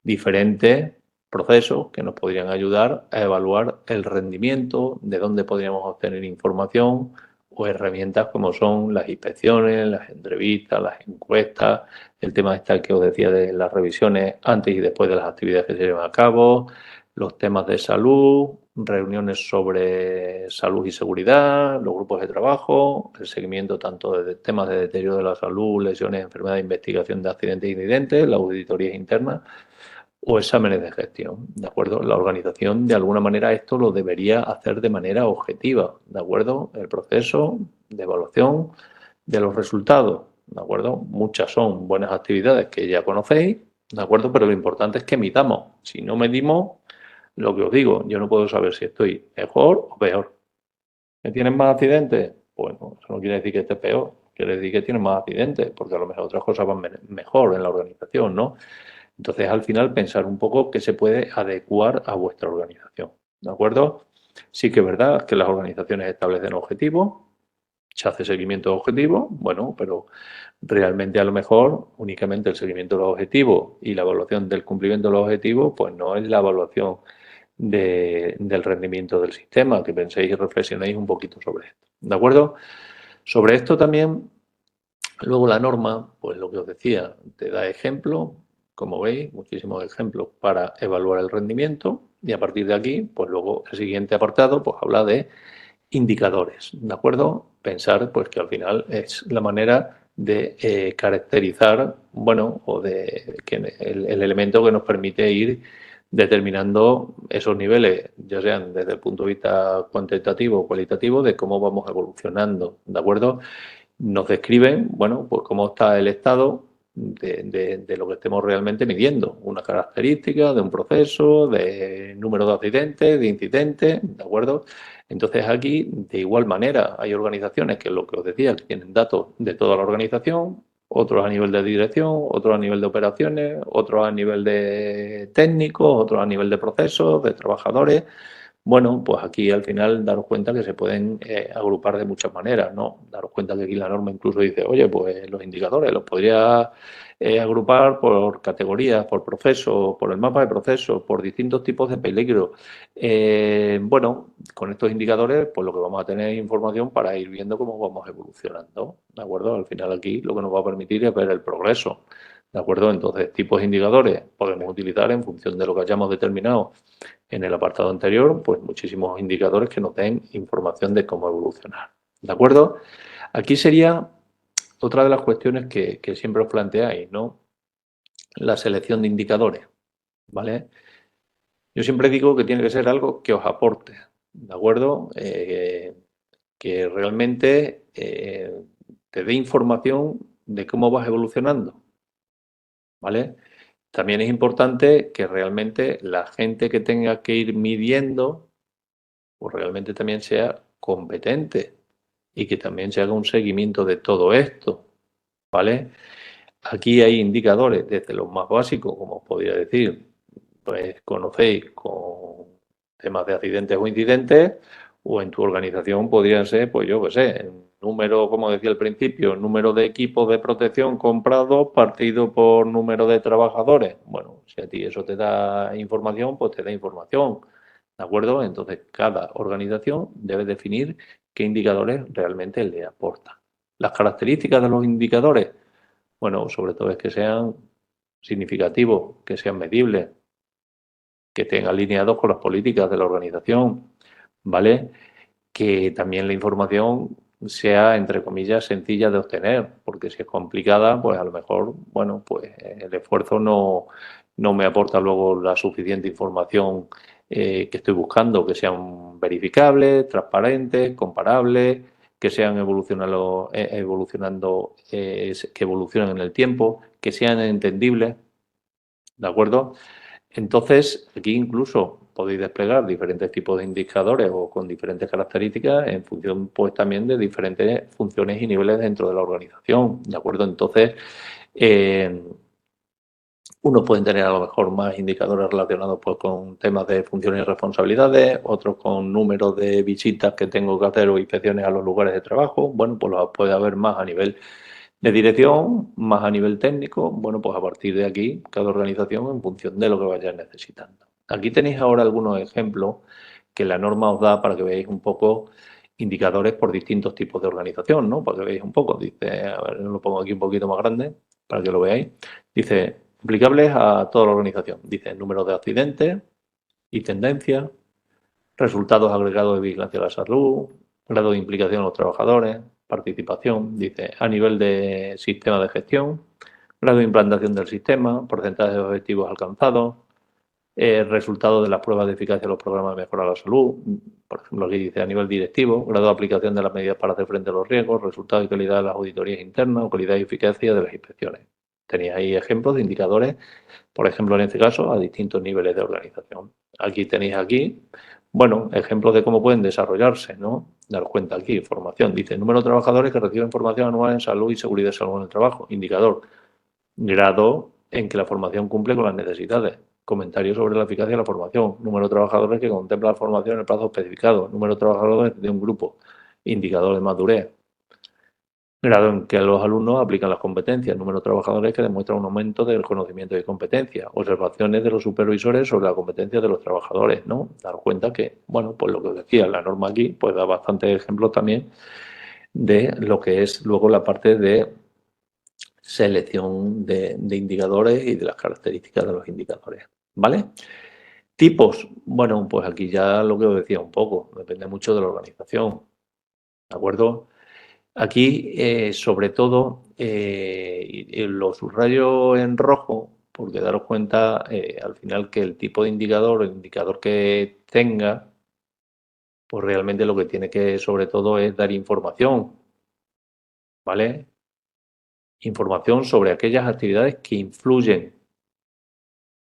diferentes procesos que nos podrían ayudar a evaluar el rendimiento, de dónde podríamos obtener información o herramientas como son las inspecciones, las entrevistas, las encuestas, el tema está que os decía de las revisiones antes y después de las actividades que se llevan a cabo, los temas de salud, reuniones sobre salud y seguridad, los grupos de trabajo, el seguimiento tanto de temas de deterioro de la salud, lesiones, enfermedades, investigación de accidentes e incidentes, las auditorías internas o exámenes de gestión, ¿de acuerdo? La organización, de alguna manera, esto lo debería hacer de manera objetiva, ¿de acuerdo? El proceso de evaluación de los resultados, ¿de acuerdo? Muchas son buenas actividades que ya conocéis, ¿de acuerdo? Pero lo importante es que midamos. Si no medimos, lo que os digo, yo no puedo saber si estoy mejor o peor. ¿Que tienes más accidentes? Bueno, eso no quiere decir que estés peor, quiere decir que tienes más accidentes, porque a lo mejor otras cosas van mejor en la organización, ¿no? Entonces, al final, pensar un poco qué se puede adecuar a vuestra organización, ¿de acuerdo? Sí que es verdad que las organizaciones establecen objetivos, se hace seguimiento de objetivos, bueno, pero realmente a lo mejor únicamente el seguimiento de los objetivos y la evaluación del cumplimiento de los objetivos, pues no es la evaluación del rendimiento del sistema, que penséis y reflexionéis un poquito sobre esto, ¿de acuerdo? Sobre esto también, luego la norma, pues lo que os decía, te da ejemplos, como veis, muchísimos ejemplos para evaluar el rendimiento y a partir de aquí, pues luego el siguiente apartado, pues habla de indicadores, ¿de acuerdo? Pensar, pues que al final es la manera de caracterizar, bueno, o de que el elemento que nos permite ir determinando esos niveles, ya sean desde el punto de vista cuantitativo o cualitativo, de cómo vamos evolucionando, ¿de acuerdo? Nos describen, bueno, pues cómo está el estado de lo que estemos realmente midiendo, una característica de un proceso, de número de accidentes, de incidentes, ¿de acuerdo? Entonces aquí, de igual manera, hay organizaciones que lo que os decía, que tienen datos de toda la organización, otros a nivel de dirección, otros a nivel de operaciones, otros a nivel de técnicos, otros a nivel de procesos, de trabajadores. Bueno, pues aquí al final daros cuenta que se pueden agrupar de muchas maneras, ¿no? Daros cuenta que aquí la norma incluso dice, oye, pues los indicadores los podría agrupar por categorías, por procesos, por el mapa de procesos, por distintos tipos de peligro. Bueno, con estos indicadores, pues lo que vamos a tener es información para ir viendo cómo vamos evolucionando, ¿de acuerdo? Al final aquí lo que nos va a permitir es ver el progreso, ¿de acuerdo? Entonces, tipos de indicadores podemos utilizar en función de lo que hayamos determinado en el apartado anterior, pues muchísimos indicadores que nos den información de cómo evolucionar. ¿De acuerdo? Aquí sería otra de las cuestiones que siempre os planteáis, ¿no? La selección de indicadores, ¿vale? Yo siempre digo que tiene que ser algo que os aporte, ¿de acuerdo? Que realmente te dé información de cómo vas evolucionando, ¿vale? También es importante que realmente la gente que tenga que ir midiendo pues realmente también sea competente y que también se haga un seguimiento de todo esto, ¿vale? Aquí hay indicadores, desde los más básicos, como os podría decir, pues conocéis con temas de accidentes o incidentes, o en tu organización podrían ser, pues yo qué sé, el número, como decía al principio, número de equipos de protección comprados partido por número de trabajadores. Bueno, si a ti eso te da información, pues te da información, ¿de acuerdo? Entonces, cada organización debe definir qué indicadores realmente le aportan. Las características de los indicadores, bueno, sobre todo es que sean significativos, que sean medibles, que estén alineados con las políticas de la organización, ¿vale? Que también la información sea, entre comillas, sencilla de obtener, porque si es complicada, pues a lo mejor, bueno, pues el esfuerzo no me aporta luego la suficiente información que estoy buscando, que sean verificables, transparentes, comparables, que sean que evolucionen en el tiempo, que sean entendibles, ¿de acuerdo? Entonces, aquí incluso podéis desplegar diferentes tipos de indicadores o con diferentes características en función, pues, también de diferentes funciones y niveles dentro de la organización, ¿de acuerdo? Entonces, eh, unos pueden tener a lo mejor más indicadores relacionados, pues, con temas de funciones y responsabilidades, otros con números de visitas que tengo que hacer o inspecciones a los lugares de trabajo. Bueno, pues los puede haber más a nivel de dirección, más a nivel técnico. Bueno, pues a partir de aquí, cada organización en función de lo que vaya necesitando. Aquí tenéis ahora algunos ejemplos que la norma os da para que veáis un poco indicadores por distintos tipos de organización, ¿no? Para que veáis un poco. Dice, a ver, lo pongo aquí un poquito más grande para que lo veáis. Dice, aplicables a toda la organización. Dice, número de accidentes y tendencias, resultados agregados de vigilancia de la salud, grado de implicación de los trabajadores, participación, dice, a nivel de sistema de gestión, grado de implantación del sistema, porcentaje de objetivos alcanzados, resultados de las pruebas de eficacia de los programas de mejora de la salud, por ejemplo, aquí dice a nivel directivo, grado de aplicación de las medidas para hacer frente a los riesgos, resultados y calidad de las auditorías internas o calidad y eficacia de las inspecciones. Tenéis ahí ejemplos de indicadores, por ejemplo, en este caso, a distintos niveles de organización. Aquí tenéis bueno, ejemplos de cómo pueden desarrollarse, ¿no? Daros cuenta aquí, formación. Dice, número de trabajadores que reciben formación anual en salud y seguridad de salud en el trabajo. Indicador, grado en que la formación cumple con las necesidades. Comentario sobre la eficacia de la formación. Número de trabajadores que contempla la formación en el plazo especificado. Número de trabajadores de un grupo. Indicador de madurez. Grado en que los alumnos aplican las competencias. Número de trabajadores que demuestran un aumento del conocimiento y competencia. Observaciones de los supervisores sobre la competencia de los trabajadores, ¿no? Dar cuenta que, bueno, pues lo que os decía, la norma aquí, pues da bastantes ejemplos también de lo que es luego la parte de selección de indicadores y de las características de los indicadores, ¿vale? Tipos, bueno, pues aquí ya lo que os decía un poco, depende mucho de la organización, ¿de acuerdo? Aquí, sobre todo, lo subrayo en rojo, porque daros cuenta al final que el tipo de indicador, el indicador que tenga, pues realmente lo que tiene que, sobre todo, es dar información, ¿vale? Información sobre aquellas actividades que influyen.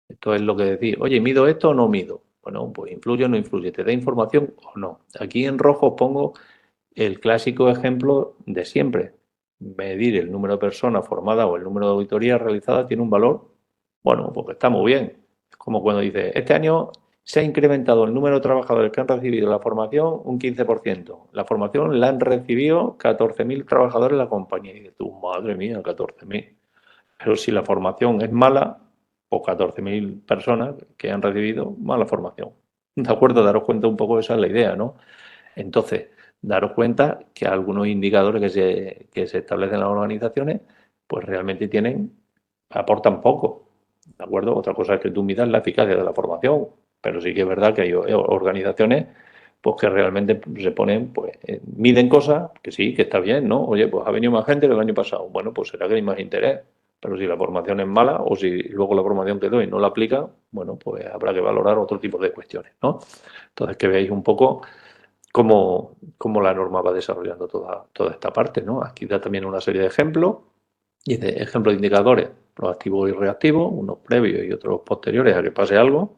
Esto es lo que decís, oye, ¿mido esto o no mido? Bueno, pues influye o no influye, ¿te da información o no? Aquí en rojo os pongo el clásico ejemplo de siempre. Medir el número de personas formadas o el número de auditorías realizadas tiene un valor, bueno, pues está muy bien. Es como cuando dice, este año se ha incrementado el número de trabajadores que han recibido la formación un 15%. La formación la han recibido 14.000 trabajadores en la compañía. Y dices tú, madre mía, 14.000. Pero si la formación es mala, pues 14.000 personas que han recibido mala formación. ¿De acuerdo? Daros cuenta un poco, esa es la idea, ¿no? Entonces, daros cuenta que algunos indicadores que se establecen en las organizaciones, pues realmente aportan poco, ¿de acuerdo? Otra cosa es que tú midas la eficacia de la formación, pero sí que es verdad que hay organizaciones pues que realmente se ponen, pues miden cosas que sí, que está bien, ¿no? Oye, pues ha venido más gente que el año pasado. Bueno, pues será que hay más interés. Pero si la formación es mala o si luego la formación que doy no la aplica, bueno, pues habrá que valorar otro tipo de cuestiones, ¿no? Entonces, que veáis un poco cómo la norma va desarrollando toda esta parte, ¿no? Aquí da también una serie de ejemplos, y de ejemplos de indicadores proactivos y reactivos, unos previos y otros posteriores a que pase algo.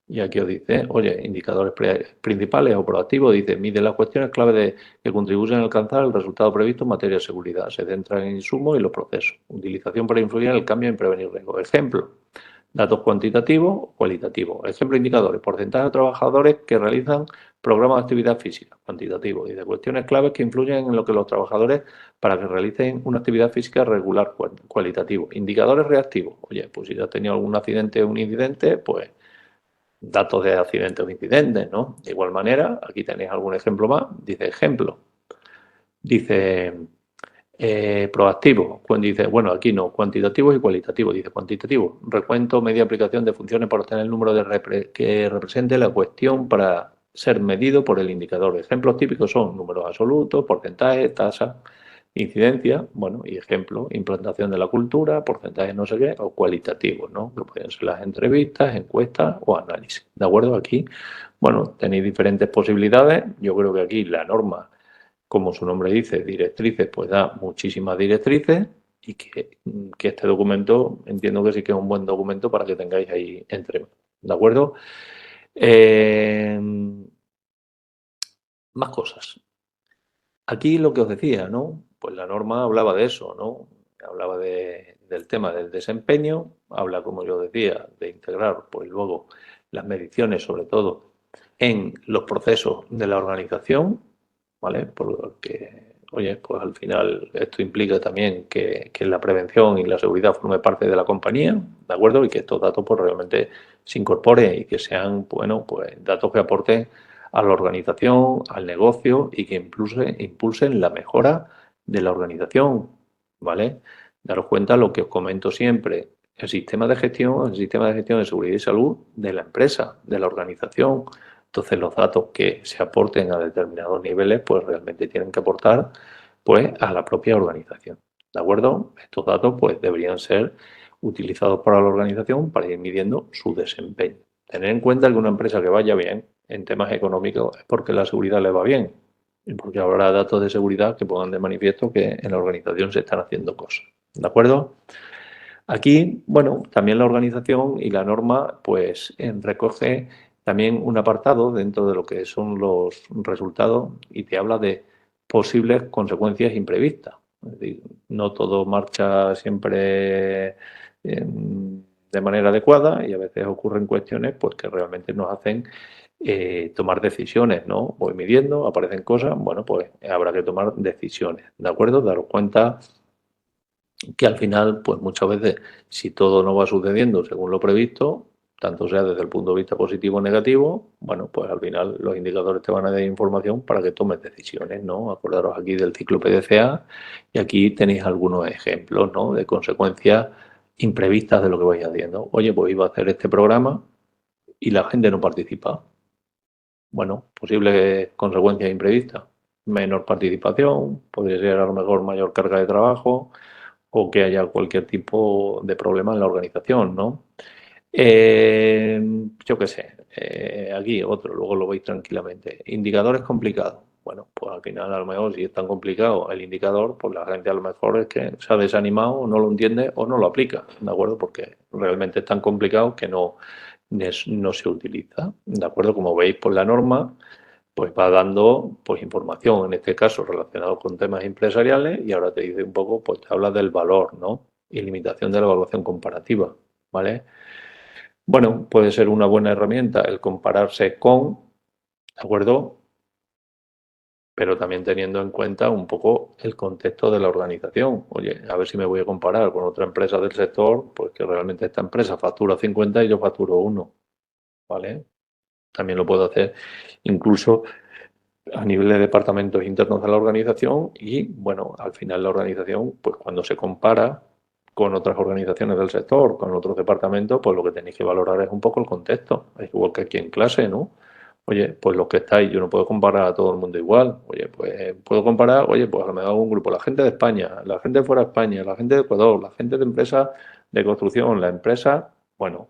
Y aquí os dice, oye, indicadores principales o proactivos, dice, mide las cuestiones clave que contribuyen a alcanzar el resultado previsto en materia de seguridad. Se centra en insumos y los procesos. Utilización para influir en el cambio y en prevenir riesgos. Ejemplo, datos cuantitativos o cualitativos. Ejemplo, indicadores, porcentaje de trabajadores que realizan programas de actividad física, cuantitativo. Y de cuestiones claves que influyen en lo que los trabajadores para que realicen una actividad física regular, cualitativo. Indicadores reactivos. Oye, pues si has tenido algún accidente o un incidente, pues datos de accidentes o incidentes, ¿no? De igual manera, aquí tenéis algún ejemplo más, dice ejemplo, dice proactivo, cuando dice, bueno, aquí no, cuantitativo y cualitativo, dice cuantitativo, recuento, media aplicación de funciones para obtener el número que represente la cuestión para ser medido por el indicador. Ejemplos típicos son números absolutos, porcentajes, tasas, incidencia, bueno, y ejemplo, implantación de la cultura, porcentaje no sé qué, o cualitativos, ¿no? Que pueden ser las entrevistas, encuestas o análisis. ¿De acuerdo? Aquí, bueno, tenéis diferentes posibilidades. Yo creo que aquí la norma, como su nombre dice, directrices, pues da muchísimas directrices y que este documento entiendo que sí que es un buen documento para que tengáis ahí entre manos. ¿De acuerdo? Eh, más cosas. Aquí lo que os decía, ¿no? Pues la norma hablaba de eso, ¿no? Hablaba del tema del desempeño, habla, como yo decía, de integrar, pues luego las mediciones, sobre todo, en los procesos de la organización, ¿vale? Porque, oye, pues al final esto implica también que la prevención y la seguridad forme parte de la compañía, ¿de acuerdo? Y que estos datos, pues realmente se incorporen y que sean, bueno, pues datos que aporten a la organización, al negocio y que impulsen la mejora de la organización, ¿vale? Daros cuenta lo que os comento siempre, el sistema de gestión de seguridad y salud de la empresa, de la organización, Entonces los datos que se aporten a determinados niveles pues realmente tienen que aportar pues a la propia organización. ¿De acuerdo? Estos datos pues deberían ser utilizados por la organización para ir midiendo su desempeño. Tener en cuenta que una empresa que vaya bien en temas económicos es porque la seguridad le va bien y porque habrá datos de seguridad que pongan de manifiesto que en la organización se están haciendo cosas. ¿De acuerdo? Aquí, bueno, también la organización y la norma, pues recoge también un apartado dentro de lo que son los resultados y te habla de posibles consecuencias imprevistas. Es decir, no todo marcha siempre de manera adecuada y a veces ocurren cuestiones pues que realmente nos hacen tomar decisiones, ¿no? Voy midiendo, aparecen cosas, bueno, pues habrá que tomar decisiones, ¿de acuerdo? Daros cuenta que al final, pues muchas veces, si todo no va sucediendo según lo previsto, tanto sea desde el punto de vista positivo o negativo, bueno, pues al final los indicadores te van a dar información para que tomes decisiones, ¿no? Acordaros aquí del ciclo PDCA y aquí tenéis algunos ejemplos, ¿no? De consecuencias imprevistas de lo que vais haciendo. Oye, pues iba a hacer este programa y la gente no participa. Bueno, posibles consecuencias imprevistas. Menor participación, podría ser a lo mejor mayor carga de trabajo, o que haya cualquier tipo de problema en la organización, ¿no? Eh, yo qué sé, aquí otro, luego lo veis tranquilamente. Indicadores complicados. Bueno, pues al final a lo mejor si es tan complicado el indicador, pues la gente a lo mejor es que se ha desanimado, no lo entiende o no lo aplica, ¿de acuerdo? Porque realmente es tan complicado que no se utiliza, ¿de acuerdo? Como veis, por la norma pues va dando pues información, en este caso relacionado con temas empresariales, y ahora te dice un poco, pues te habla del valor, ¿no? Y limitación de la evaluación comparativa, ¿vale? Bueno, puede ser una buena herramienta el compararse con, ¿de acuerdo? Pero también teniendo en cuenta un poco el contexto de la organización. Oye, a ver si me voy a comparar con otra empresa del sector, pues que realmente esta empresa factura 50 y yo facturo 1, ¿vale? También lo puedo hacer incluso a nivel de departamentos internos de la organización y, bueno, al final la organización, pues cuando se compara con otras organizaciones del sector, con otros departamentos, pues lo que tenéis que valorar es un poco el contexto, es igual que aquí en clase, ¿no? Oye, pues los que estáis, yo no puedo comparar a todo el mundo igual. Oye, pues puedo comparar, oye, pues a lo mejor un grupo, la gente de España, la gente de fuera de España, la gente de Ecuador, la gente de empresas de construcción, la empresa, bueno,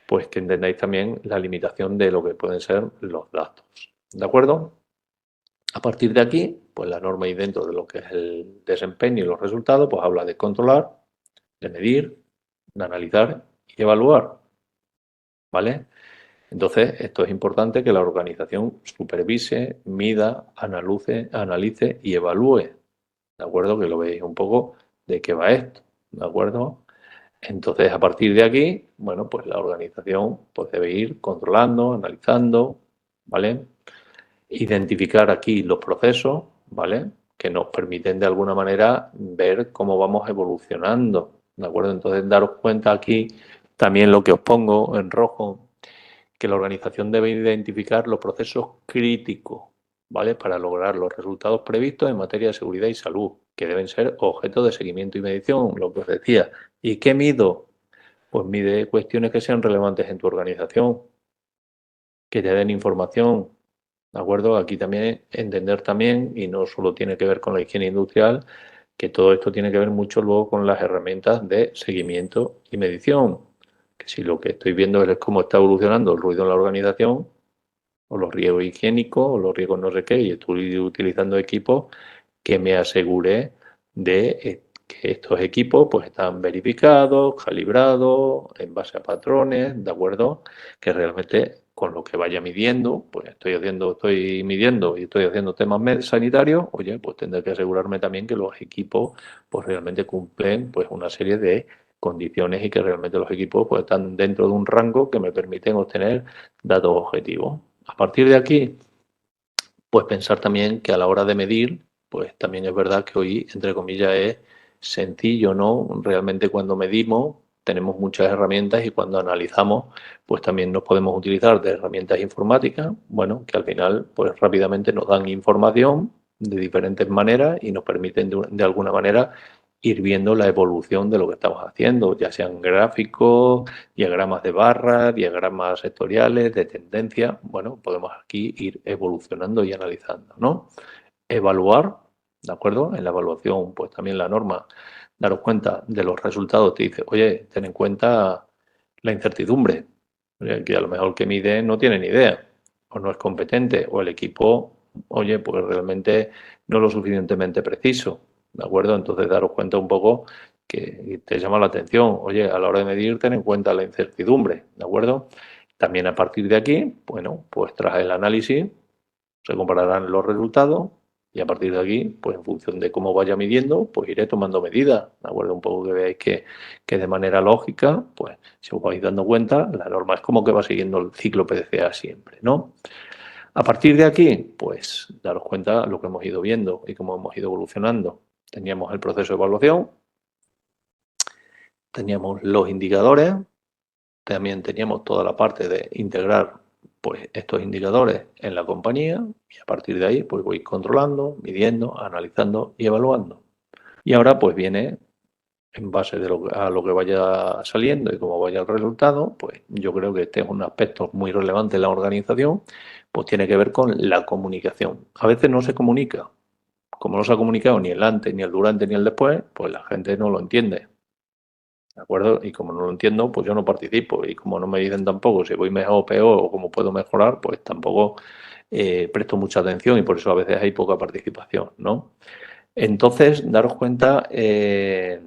pues que entendáis también la limitación de lo que pueden ser los datos. ¿De acuerdo? A partir de aquí, pues la norma y dentro de lo que es el desempeño y los resultados, pues habla de controlar, de medir, de analizar y evaluar, ¿vale? Entonces, esto es importante que la organización supervise, mida, analice y evalúe, ¿de acuerdo? Que lo veis un poco de qué va esto, ¿de acuerdo? Entonces, a partir de aquí, bueno, pues la organización pues debe ir controlando, analizando, ¿vale? Identificar aquí los procesos, ¿vale? Que nos permiten de alguna manera ver cómo vamos evolucionando, ¿de acuerdo? Entonces, daros cuenta aquí también lo que os pongo en rojo, que la organización debe identificar los procesos críticos, ¿vale? Para lograr los resultados previstos en materia de seguridad y salud, que deben ser objeto de seguimiento y medición, lo que os decía. ¿Y qué mido? Pues mide cuestiones que sean relevantes en tu organización, que te den información, ¿de acuerdo? Aquí también entender también, y no solo tiene que ver con la higiene industrial, que todo esto tiene que ver mucho luego con las herramientas de seguimiento y medición. Que si lo que estoy viendo es cómo está evolucionando el ruido en la organización, o los riesgos higiénicos, o los riesgos no sé qué, y estoy utilizando equipos que me asegure de que estos equipos pues están verificados, calibrados, en base a patrones, ¿de acuerdo? Que realmente con lo que vaya midiendo, pues estoy midiendo y estoy haciendo temas sanitarios, oye, pues tendré que asegurarme también que los equipos pues realmente cumplen pues una serie de condiciones y que realmente los equipos pues están dentro de un rango que me permiten obtener datos objetivos. A partir de aquí, pues pensar también que a la hora de medir, pues también es verdad que hoy, entre comillas, es sencillo, ¿no? Realmente cuando medimos tenemos muchas herramientas y cuando analizamos, pues también nos podemos utilizar de herramientas informáticas, bueno, que al final, pues rápidamente nos dan información de diferentes maneras y nos permiten de alguna manera ir viendo la evolución de lo que estamos haciendo, ya sean gráficos, diagramas de barras, diagramas sectoriales, de tendencia. Bueno, podemos aquí ir evolucionando y analizando, ¿no? Evaluar, ¿de acuerdo? En la evaluación, pues también la norma, daros cuenta de los resultados, te dice, oye, ten en cuenta la incertidumbre, que a lo mejor el que mide no tiene ni idea, o no es competente, o el equipo, oye, pues realmente no es lo suficientemente preciso, ¿de acuerdo? Entonces daros cuenta un poco que te llama la atención, oye, a la hora de medir, ten en cuenta la incertidumbre, ¿de acuerdo? También a partir de aquí, bueno, pues tras el análisis, se compararán los resultados y a partir de aquí, pues en función de cómo vaya midiendo, pues iré tomando medidas, ¿de acuerdo? Un poco que veáis que de manera lógica, pues si os vais dando cuenta, la norma es como que va siguiendo el ciclo PDCA siempre, ¿no? A partir de aquí, pues daros cuenta lo que hemos ido viendo y cómo hemos ido evolucionando. Teníamos el proceso de evaluación, teníamos los indicadores, también teníamos toda la parte de integrar pues, estos indicadores en la compañía y a partir de ahí pues voy controlando, midiendo, analizando y evaluando. Y ahora pues viene en base a lo que vaya saliendo y cómo vaya el resultado, pues yo creo que este es un aspecto muy relevante en la organización, pues tiene que ver con la comunicación. A veces no se comunica. Como no se ha comunicado ni el antes, ni el durante, ni el después, pues la gente no lo entiende. ¿De acuerdo? Y como no lo entiendo, pues yo no participo. Y como no me dicen tampoco si voy mejor o peor o cómo puedo mejorar, pues tampoco presto mucha atención y por eso a veces hay poca participación, ¿no? Entonces, daros cuenta que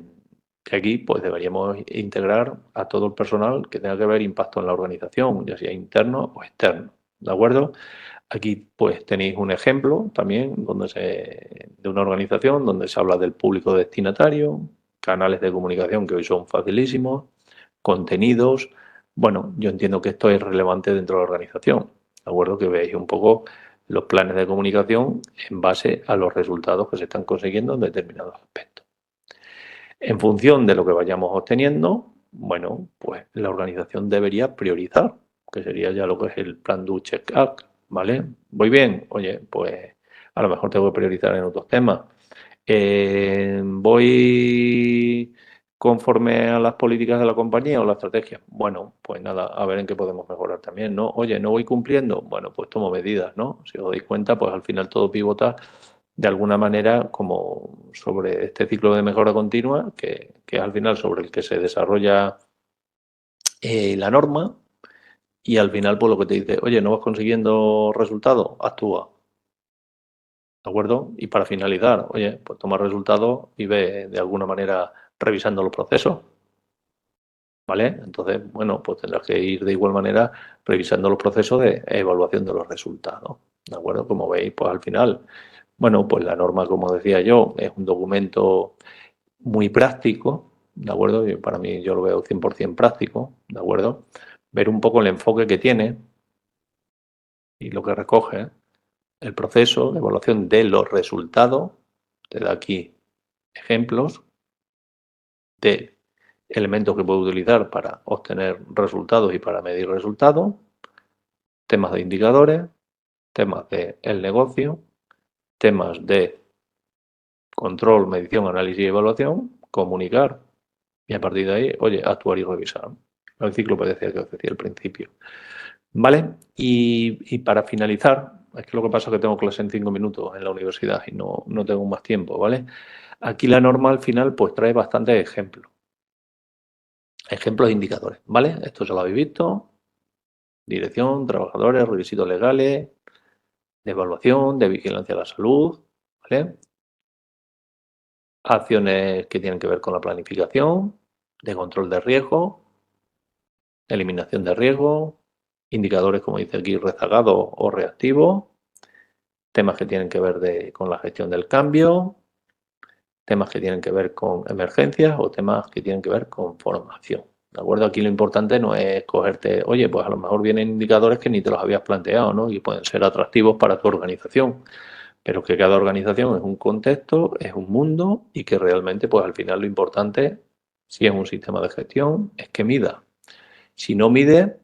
aquí pues deberíamos integrar a todo el personal que tenga que ver impacto en la organización, ya sea interno o externo, ¿de acuerdo? Aquí pues tenéis un ejemplo también de una organización donde se habla del público destinatario, canales de comunicación que hoy son facilísimos, contenidos. Bueno, yo entiendo que esto es relevante dentro de la organización, ¿de acuerdo? Que veáis un poco los planes de comunicación en base a los resultados que se están consiguiendo en determinados aspectos. En función de lo que vayamos obteniendo, bueno, pues la organización debería priorizar, que sería ya lo que es el plan do check up, ¿vale? Voy bien, oye, pues a lo mejor tengo que priorizar en otros temas. Voy conforme a las políticas de la compañía o la estrategia. Bueno, pues nada, a ver en qué podemos mejorar también, ¿no? Oye, no voy cumpliendo, bueno, pues tomo medidas, ¿no? Si os dais cuenta, pues al final todo pivota de alguna manera como sobre este ciclo de mejora continua, que es al final sobre el que se desarrolla la norma y al final pues lo que te dice, oye, no vas consiguiendo resultados, actúa, ¿de acuerdo? Y para finalizar, oye, pues toma resultados y ve de alguna manera revisando los procesos, ¿vale? Entonces, bueno, pues tendrás que ir de igual manera revisando los procesos de evaluación de los resultados, ¿de acuerdo? Como veis, pues al final, bueno, pues la norma, como decía yo, es un documento muy práctico, ¿de acuerdo? Y para mí yo lo veo 100% práctico, ¿de acuerdo? Ver un poco el enfoque que tiene y lo que recoge, el proceso de evaluación de los resultados, te da aquí ejemplos de elementos que puedo utilizar para obtener resultados y para medir resultados, temas de indicadores, temas de el negocio, temas de control, medición, análisis y evaluación, comunicar y a partir de ahí, oye, actuar y revisar. El ciclo PDCA que os decía al principio. ¿Vale? Y para finalizar, es que lo que pasa es que tengo clase en 5 minutos en la universidad y no tengo más tiempo, ¿vale? Aquí la norma al final pues trae bastantes ejemplos. Ejemplos de indicadores, ¿vale? Esto ya lo habéis visto. Dirección, trabajadores, requisitos legales, de evaluación, de vigilancia de la salud, ¿vale? Acciones que tienen que ver con la planificación, de control de riesgo, eliminación de riesgo, indicadores, como dice aquí, rezagados o reactivos, temas que tienen que ver con la gestión del cambio, temas que tienen que ver con emergencias o temas que tienen que ver con formación. ¿De acuerdo? Aquí lo importante no es cogerte, oye, pues a lo mejor vienen indicadores que ni te los habías planteado, ¿no? Y pueden ser atractivos para tu organización, pero que cada organización es un contexto, es un mundo y que realmente, pues al final lo importante, si es un sistema de gestión, es que mida. Si no mide,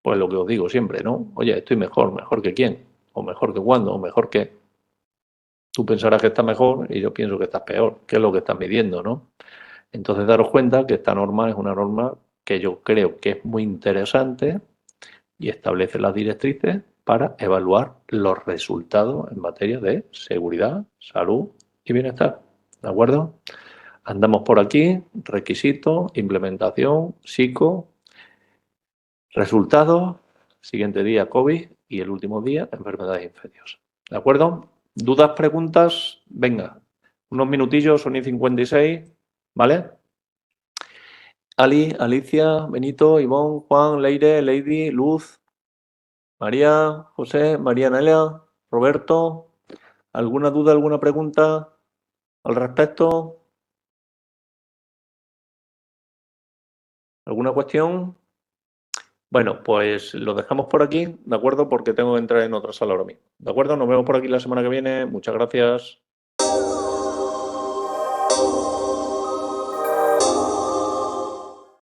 pues lo que os digo siempre, ¿no? Oye, estoy mejor, mejor que quién, o mejor que cuándo, o mejor que... Tú pensarás que está mejor y yo pienso que está peor, que es lo que estás midiendo, ¿no? Entonces daros cuenta que esta norma es una norma que yo creo que es muy interesante y establece las directrices para evaluar los resultados en materia de seguridad, salud y bienestar. ¿De acuerdo? Andamos por aquí, requisitos, implementación, psico, resultados, siguiente día COVID y el último día enfermedades infecciosas. ¿De acuerdo? ¿Dudas, preguntas? Venga, unos minutillos, son y 56, ¿vale? Ali, Alicia, Benito, Ivonne, Juan, Leire, Lady, Luz, María, José, María Nelia, Roberto, ¿alguna duda, alguna pregunta al respecto? ¿Alguna cuestión? Bueno, pues lo dejamos por aquí, ¿de acuerdo? Porque tengo que entrar en otra sala ahora mismo. ¿De acuerdo? Nos vemos por aquí la semana que viene. Muchas gracias.